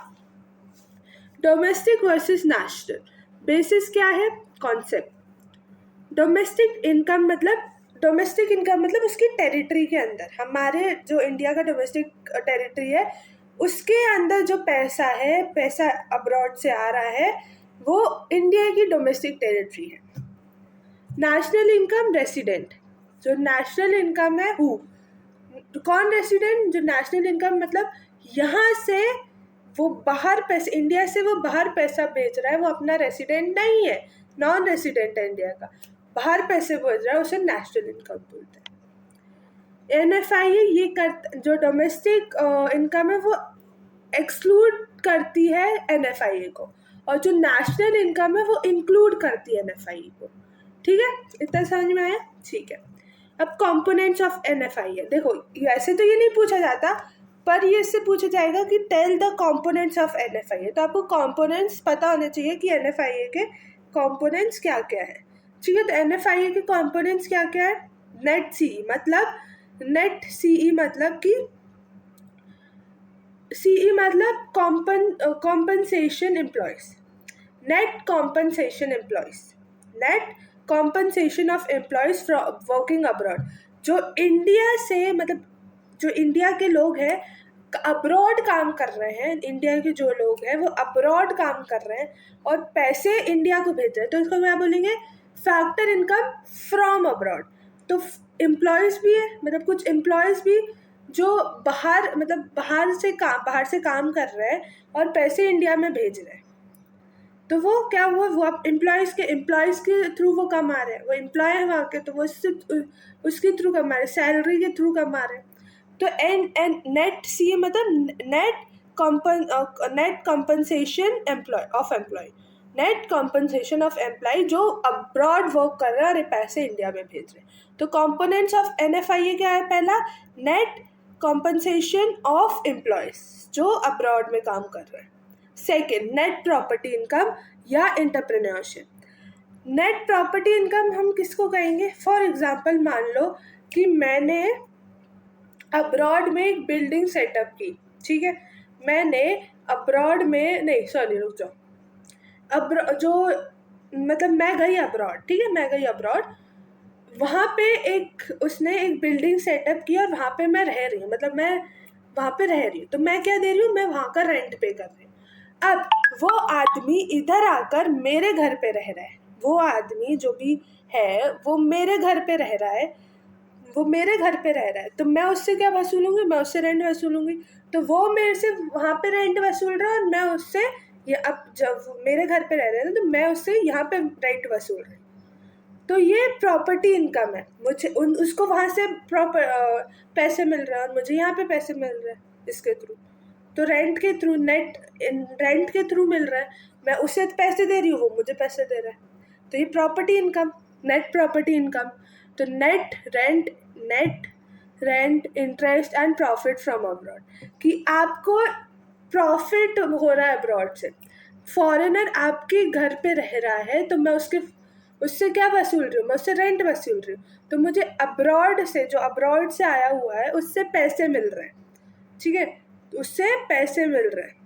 डोमेस्टिक वर्सेस नेशनल बेसिस क्या है, कॉन्सेप्ट। डोमेस्टिक इनकम मतलब उसकी टेरिटरी के अंदर, हमारे जो इंडिया का डोमेस्टिक टेरिटरी है उसके अंदर जो पैसा है, पैसा अब्रॉड से आ रहा है, वो इंडिया की डोमेस्टिक टेरिटरी है। नेशनल इनकम रेसिडेंट, जो नेशनल इनकम है, कौन रेसिडेंट, जो नेशनल इनकम मतलब यहाँ से वो बाहर पैसे, इंडिया से वो बाहर पैसा भेज रहा है, वो अपना रेसिडेंट नहीं है, नॉन रेसिडेंट है इंडिया का, बाहर पैसे भेज रहा है, उसे नेशनल इनकम बोलते हैं। NFIA ये जो डोमेस्टिक इनकम है वो एक्सक्लूड करती है NFIA को, और जो नेशनल इनकम है वो इंक्लूड करती है NFIA को, ठीक है। इतना समझ में आया, ठीक है। अब कंपोनेंट्स ऑफ NFIA देखो, वैसे तो ये नहीं पूछा जाता, पर ये इससे पूछा जाएगा कि tell the components of NFIA, तो आपको कंपोनेंट्स पता होने चाहिए कि NFIA के कंपोनेंट्स क्या क्या है, ठीक है। तो NFIA के कंपोनेंट्स क्या क्या है, नेट CE मतलब कि CE मतलब compensation employees, net compensation employees, net compensation of employees from working abroad, जो इंडिया से, मतलब जो इंडिया के लोग हैं अब्रॉड काम कर रहे हैं, इंडिया के जो लोग हैं वो अब्रॉड काम कर रहे हैं और पैसे इंडिया को भेज रहे हैं, तो इसको क्या बोलेंगे, फैक्टर इनकम फ्रॉम अब्रॉड। तो एम्प्लॉयज़ भी है, मतलब कुछ एम्प्लॉयज़ भी जो बाहर, मतलब बाहर से काम कर रहे हैं और पैसे इंडिया में भेज रहे हैं, तो वो क्या हुआ, वो आप एम्प्लॉयज़ के थ्रू वो कमा रहे हैं, वो एम्प्लॉय है वहाँ के, तो वो उसके थ्रू कमा रहे, सैलरी के थ्रू कमा रहे हैं। तो एंड नेट CA मतलब net compensation employ, net compensation of employ जो अब्रॉड वर्क कर रहे हैं और पैसे इंडिया में भेज रहे हैं। तो कंपोनेंट्स ऑफ NFIA क्या है, पहला नेट कॉम्पनसेशन ऑफ एम्प्लॉयज़ जो अब्रॉड में काम कर रहे हैं, सेकेंड नेट प्रॉपर्टी इनकम या एंटरप्रेन्योरशिप। नेट प्रॉपर्टी इनकम हम किसको कहेंगे, फॉर एग्जांपल मान लो कि मैंने अब्रॉड में एक बिल्डिंग सेटअप की, ठीक है, मैंने अब्रॉड में नहीं, सॉरी रुक जाओ, मतलब मैं गई अब्रॉड, ठीक है, मैं गई अब्रॉड, वहाँ पे उसने एक बिल्डिंग सेटअप की और वहाँ पे मैं रह रही हूँ, मतलब मैं वहाँ पे रह रही हूँ, तो मैं क्या दे रही हूँ, मैं वहाँ का रेंट पे कर रही हूँ। अब वो आदमी इधर आकर मेरे घर पे रह रहा है, वो आदमी जो भी है वो मेरे घर पे रह रहा है, तो मैं उससे क्या वसूलूंगी, मैं उससे रेंट वसूलूंगी। तो वो मेरे से वहाँ पे रेंट वसूल रहा है और मैं उससे, ये अब जब वो मेरे घर पे रह रहे हैं तो मैं उससे यहाँ पे रेंट वसूल रही हूँ, तो ये प्रॉपर्टी इनकम है। मुझे उसको वहाँ से पैसे मिल रहे हैं और मुझे यहाँ पे पैसे मिल रहे हैं इसके थ्रू, तो रेंट के थ्रू मिल रहा है। मैं उसे पैसे दे रही हूँ, वो मुझे पैसे दे रहा है, तो ये property income, net property income. तो net rent interest and profit from abroad, कि आपको प्रॉफिट हो रहा है अब्रॉड से। फॉरेनर आपके घर पे रह रहा है तो मैं उससे क्या वसूल रही हूँ, मैं उससे रेंट वसूल रही हूँ, तो मुझे अब्रॉड से, जो अब्रॉड से आया हुआ है, उससे पैसे मिल रहे हैं, ठीक है, उससे पैसे मिल रहे हैं,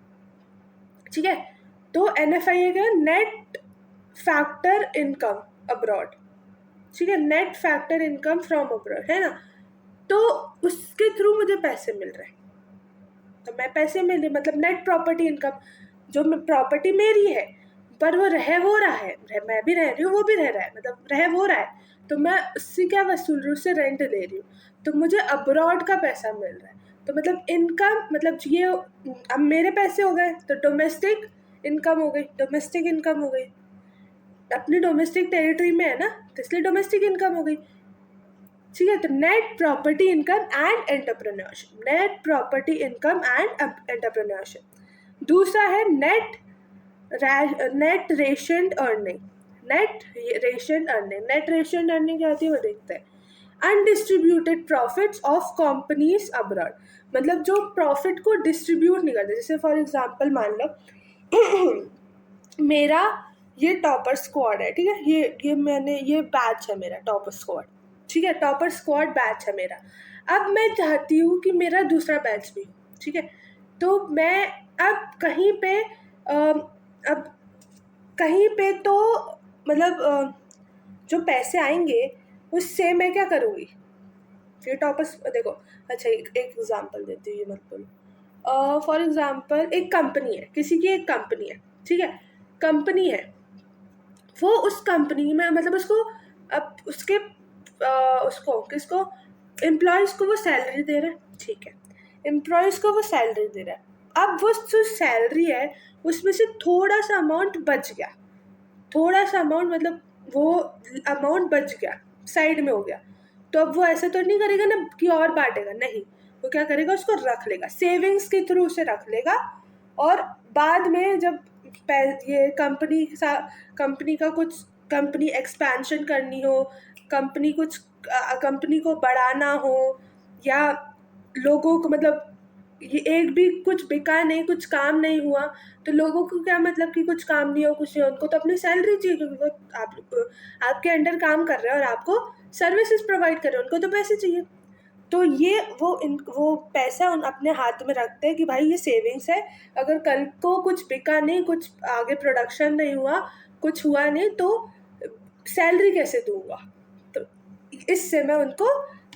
ठीक है। तो NFI क्या, नेट फैक्टर इनकम अब्रॉड, ठीक है, net factor income from abroad, है ना। तो उसके थ्रू मुझे पैसे मिल रहे हैं, तो मैं पैसे मिल, मतलब नेट प्रॉपर्टी इनकम, जो प्रॉपर्टी मेरी है पर वो हो रहा है, मैं भी रह रही हूँ, वो भी रह रहा है, मतलब वो रहा है, तो मैं उससे क्या वसूल रही हूँ, उससे रेंट ले रही हूँ, तो मुझे अब्रॉड का पैसा मिल रहा है। तो मतलब इनकम, मतलब ये अब मेरे पैसे हो गए, तो डोमेस्टिक इनकम हो गई, डोमेस्टिक इनकम हो गई, अपनी डोमेस्टिक टेरिटरी में है ना, तो इसलिए डोमेस्टिक इनकम हो गई, ठीक है। तो net property income and entrepreneurship, net property income and entrepreneurship. दूसरा है net retained earning, net retained earning, net retained earning क्या होती है वो देखते हैं। Undistributed profits of companies abroad, मतलब जो प्रॉफिट को डिस्ट्रीब्यूट नहीं करते, जैसे फॉर एग्जांपल मान लो मेरा ये टॉपर स्क्वाड है, ठीक है, ये बैच है मेरा टॉपर स्क्वाड, ठीक है, टॉपर स्क्वाड बैच है मेरा। अब मैं चाहती हूँ कि मेरा दूसरा बैच भी हो, ठीक है, तो मैं अब कहीं पे अब कहीं पे तो मतलब जो पैसे आएंगे उससे मैं क्या करूँगी, ये टॉपर्स देखो। अच्छा, एक एग्जांपल देती हूँ, ये मत बोलो। फॉर एग्जांपल एक कंपनी है, किसी की एक कंपनी है, ठीक है, कंपनी है, वो उस कंपनी में मतलब उसको अब उसको किसको, एम्प्लॉयज़ को वो सैलरी दे रहा है, ठीक है, एम्प्लॉयज़ को वो सैलरी दे रहा है। अब वो जो सैलरी है उसमें से थोड़ा सा अमाउंट बच गया, थोड़ा सा अमाउंट, मतलब वो अमाउंट बच गया, साइड में हो गया, तो अब वो ऐसा तो नहीं करेगा ना कि और बांटेगा, नहीं, वो क्या करेगा, उसको रख लेगा, सेविंग्स के थ्रू उसे रख लेगा, और बाद में जब ये कंपनी का कुछ, कंपनी एक्सपेंशन करनी हो, कंपनी को बढ़ाना हो, या लोगों को, मतलब ये एक भी कुछ बिका नहीं, कुछ काम नहीं हुआ, तो लोगों को क्या मतलब कि कुछ काम नहीं हो, कुछ नहीं हो, उनको तो अपनी सैलरी चाहिए, क्योंकि वो आपके अंडर काम कर रहे हैं और आपको सर्विसेज प्रोवाइड कर रहे हैं, उनको तो पैसे चाहिए। तो ये वो पैसा उन अपने हाथ में रखते हैं कि भाई ये सेविंग्स है, अगर कल को कुछ बिका नहीं, कुछ आगे प्रोडक्शन नहीं हुआ, कुछ हुआ नहीं, तो सैलरी कैसे दूंगा, तो इससे मैं उनको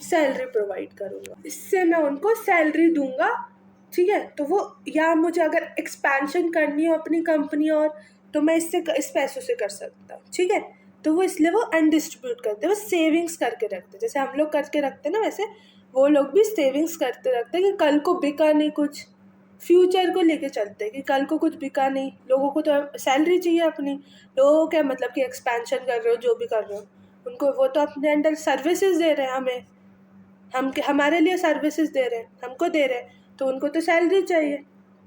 सैलरी प्रोवाइड करूँगा, इससे मैं उनको सैलरी दूंगा, ठीक है। तो वो, या मुझे अगर एक्सपेंशन करनी हो अपनी कंपनी और, तो मैं इस पैसों से कर सकता हूँ, ठीक है। तो वो इसलिए वो अनडिस्ट्रीब्यूट करते हैं, वो सेविंग्स करके रखते हैं, जैसे हम लोग करके रखते हैं ना, वैसे वो लोग भी सेविंग्स करते रखते हैं कि कल को बिका नहीं कुछ, फ्यूचर को लेके चलते हैं कि कल को कुछ बिका नहीं, लोगों को तो सैलरी चाहिए अपनी, लोगों को क्या मतलब कि एक्सपेंशन कर रहे हो, जो भी कर रहे हो, उनको वो तो अपने अंडर सर्विसेज दे रहे हैं हमें, हमारे लिए सर्विसेज दे रहे हैं, हमको दे रहे हैं, तो उनको तो सैलरी चाहिए,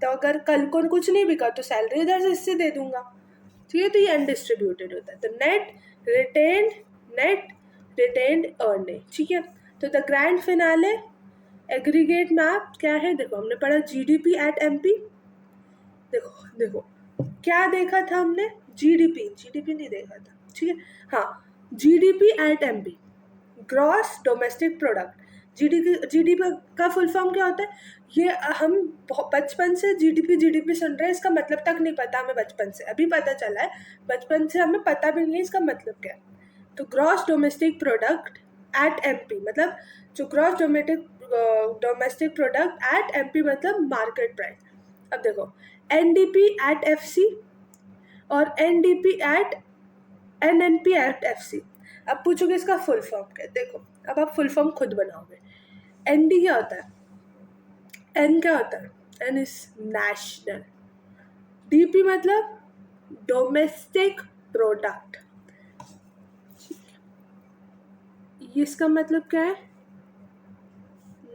तो अगर कल को कुछ नहीं बिका तो सैलरी इधर से इससे दे दूंगा, ठीक है। तो ये अनडिस्ट्रीब्यूटेड होता है, तो नेट रिटेन्ड अर्निंग, ठीक है। तो the grand finale aggregate map क्या है, देखो हमने पढ़ा GDP एट MP, देखो क्या देखा था हमने, जीडीपी नहीं देखा था, ठीक है, हाँ, GDP at MP, gross domestic product. GDP का फुल फॉर्म क्या होता है, ये हम बचपन से जीडीपी सुन रहे हैं, इसका मतलब तक नहीं पता हमें, बचपन से अभी पता चला है, बचपन से हमें पता भी नहीं है इसका मतलब क्या है। तो gross domestic product at MP, मतलब जो gross domestic product at MP मतलब मार्केट प्राइस। अब देखो NDP एट FC और NNP एट FC। अब पूछोगे इसका फुल फॉर्म क्या है, देखो अब आप फुल फॉर्म खुद बनाओगे। ND क्या होता है, N क्या होता है, N इज नेशनल, DP मतलब डोमेस्टिक प्रोडक्ट, इसका मतलब क्या है,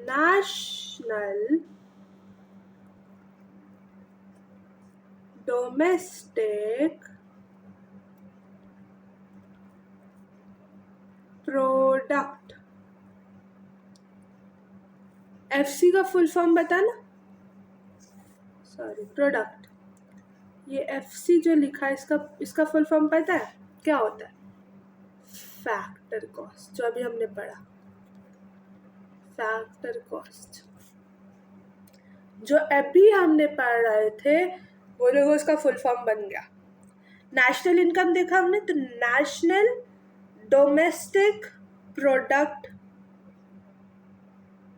नेशनल डोमेस्टिक प्रोडक्ट, एफसी का फुल फॉर्म बता ना, सॉरी प्रोडक्ट, ये एफसी जो लिखा है इसका फुल फॉर्म पता है क्या होता है? फैक्टर कॉस्ट, जो अभी हमने पढ़ा, फैक्टर कॉस्ट जो अभी हमने पढ़ रहे थे वो लोग उसका फुल फॉर्म बन गया। नेशनल इनकम देखा हमने, तो national domestic product,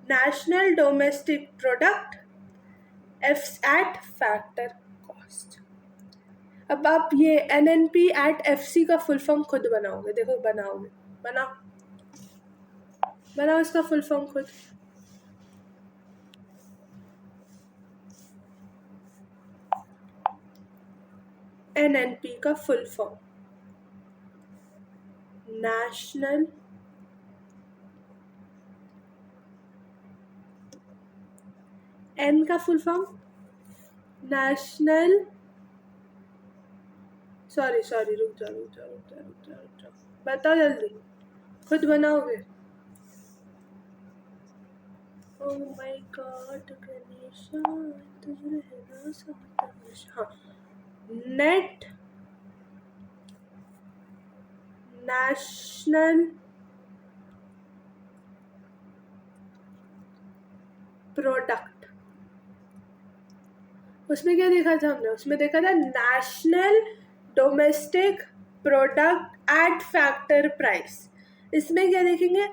national domestic product at factor cost. अब आप ये एनएनपी एट एफसी का फुल फॉर्म खुद बनाओगे, देखो बनाओगे, बनाओ इसका फुल फॉर्म खुद। एनएनपी का फुल फॉर्म नेशनल एन का फुल फॉर्म नेशनल, सॉरी रुक जाओ, बताओ जल्दी, खुद बनाओगे। ओह माय गॉड गणेशा, तुझे रहना साथ गणेशा। हाँ, नेट नेशनल प्रोडक्ट, उसमें क्या देखा था हमने? उसमें देखा था national domestic product at factor price. इसमें क्या देखेंगे?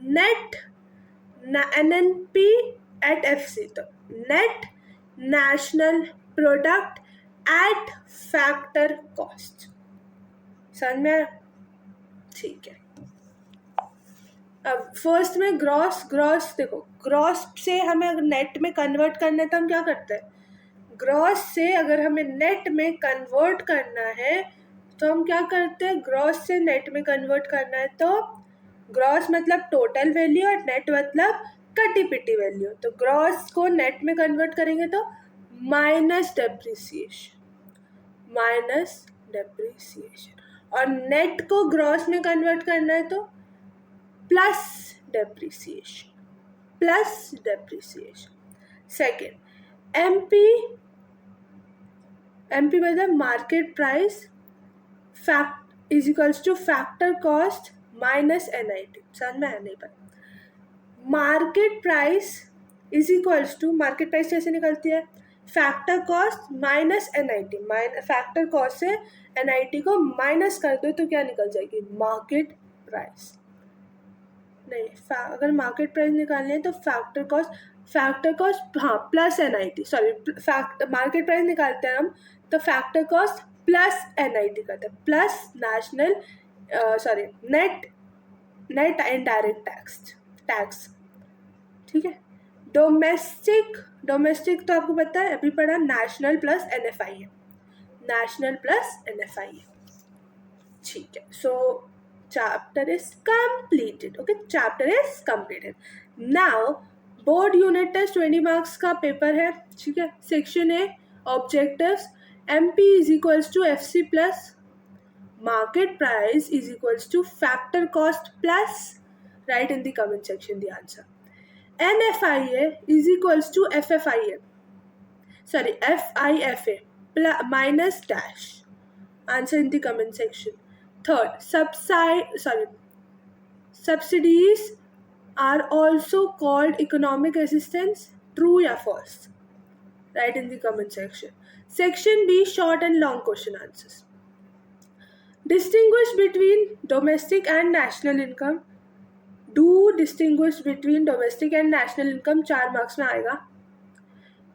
नेट एनएनपी एट एफसी, तो net national product at factor cost. समझ में आया? ठीक है। अब फर्स्ट में ग्रॉस देखो, ग्रॉस से हमें अगर नेट में कन्वर्ट करना है तो हम क्या करते हैं? ग्रॉस से अगर हमें नेट में कन्वर्ट करना है तो हम क्या करते हैं? ग्रॉस से नेट में कन्वर्ट करना है तो ग्रॉस मतलब टोटल वैल्यू और नेट मतलब कटी पिटी वैल्यू। तो ग्रॉस को नेट में कन्वर्ट करेंगे तो माइनस डेप्रिसिएशन, और नेट को ग्रॉस में कन्वर्ट करना है तो प्लस डेप्रिसिएशन। सेकेंड, एमपी मतलब market price fact is equals to factor cost minus NIT. समझ में आया? नहीं पता। Market price is equals to, market price कैसे निकलती है? Factor cost minus NIT. Factor cost से एनआईटी को माइनस कर दो तो क्या निकल जाएगी? Market price. नहीं, अगर मार्केट प्राइस निकालनी है तो फैक्टर कॉस्ट हाँ plus NIT, sorry market price निकालते हैं हम तो फैक्टर कॉस्ट प्लस एनआईटी करते हैं, plus national net indirect tax. ठीक है। डोमेस्टिक तो आपको पता है, अभी पढ़ा, नेशनल प्लस एनएफआई है, ठीक है। सो chapter is completed. Okay, chapter is completed. Now board unit test 20 marks का पेपर है, ठीक है। Section A objectives, MP is equals to FC plus market price is equals to factor cost plus, right in the comment section the answer. NFIA is equals to FFIA, sorry FIFA minus dash, answer in the comment section. Third, subsidies are also called economic assistance, true या false, write in the comment section. Section B, short and long question answers. Distinguish between domestic and national income. Do distinguish between domestic and national income, 4 marks में आएगा।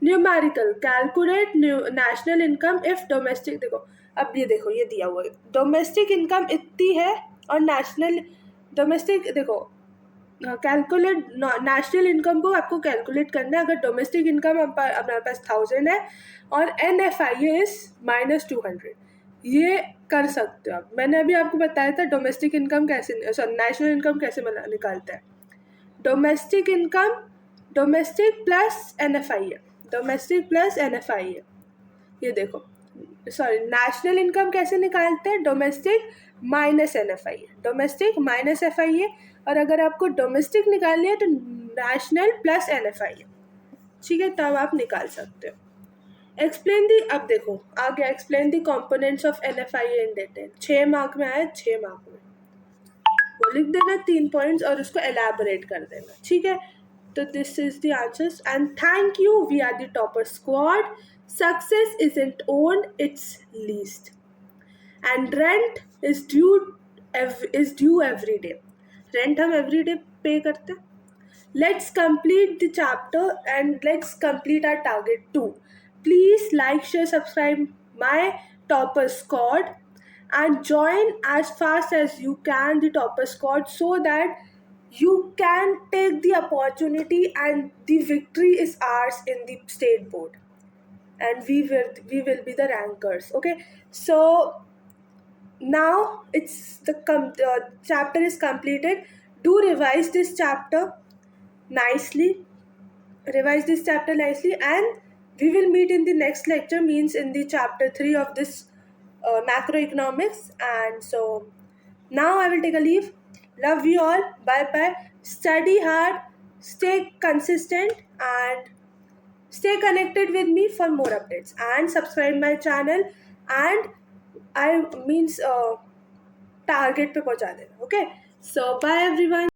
Numerical, calculate national income if domestic, देखो अब ये देखो ये दिया हुआ है, डोमेस्टिक इनकम इतनी है और नेशनल डोमेस्टिक, देखो कैलकुलेट नेशनल इनकम को आपको कैलकुलेट करना है। अगर डोमेस्टिक इनकम हमारे पास 1000 है और NFIA इज -200, ये कर सकते हो आप। मैंने अभी आपको बताया था डोमेस्टिक इनकम कैसे, नेशनल इनकम कैसे निकालते हैं। Domestic income, domestic plus NFIA, ये देखो सॉरी, नेशनल इनकम कैसे निकालते हैं? Domestic minus NFIA, domestic minus FIA, और अगर आपको डोमेस्टिक निकालनी है तो नेशनल प्लस NFIA, ठीक है, तब आप निकाल सकते हो। एक्सप्लेन दी, अब देखो आ गया, explain the components of NFIA in detail. 6 mark में आया, 6 मार्क में वो लिख देना 3 पॉइंट्स और उसको एलैबोरेट कर देना, ठीक है। तो this is the answers and thank you, we are the topper squad. Success isn't owned, it's leased, and rent is due every day. Rent हम एवरी डे पे करते हैं। Let's complete the chapter and let's complete our target too. Please like, share, subscribe my Topper Squad and join as fast as you can the Topper Squad so that you can take the opportunity and the victory is ours in the state board, and we will be the rankers. Okay, so now it's the chapter is completed. Do revise this chapter nicely, and we will meet in the next lecture, means in the chapter 3 of this macroeconomics. And so now I will take a leave. Love you all, bye bye. Study hard, stay consistent, and stay connected with me for more updates, and subscribe my channel, and I means target पे पहुंचा देना. Okay, so bye everyone.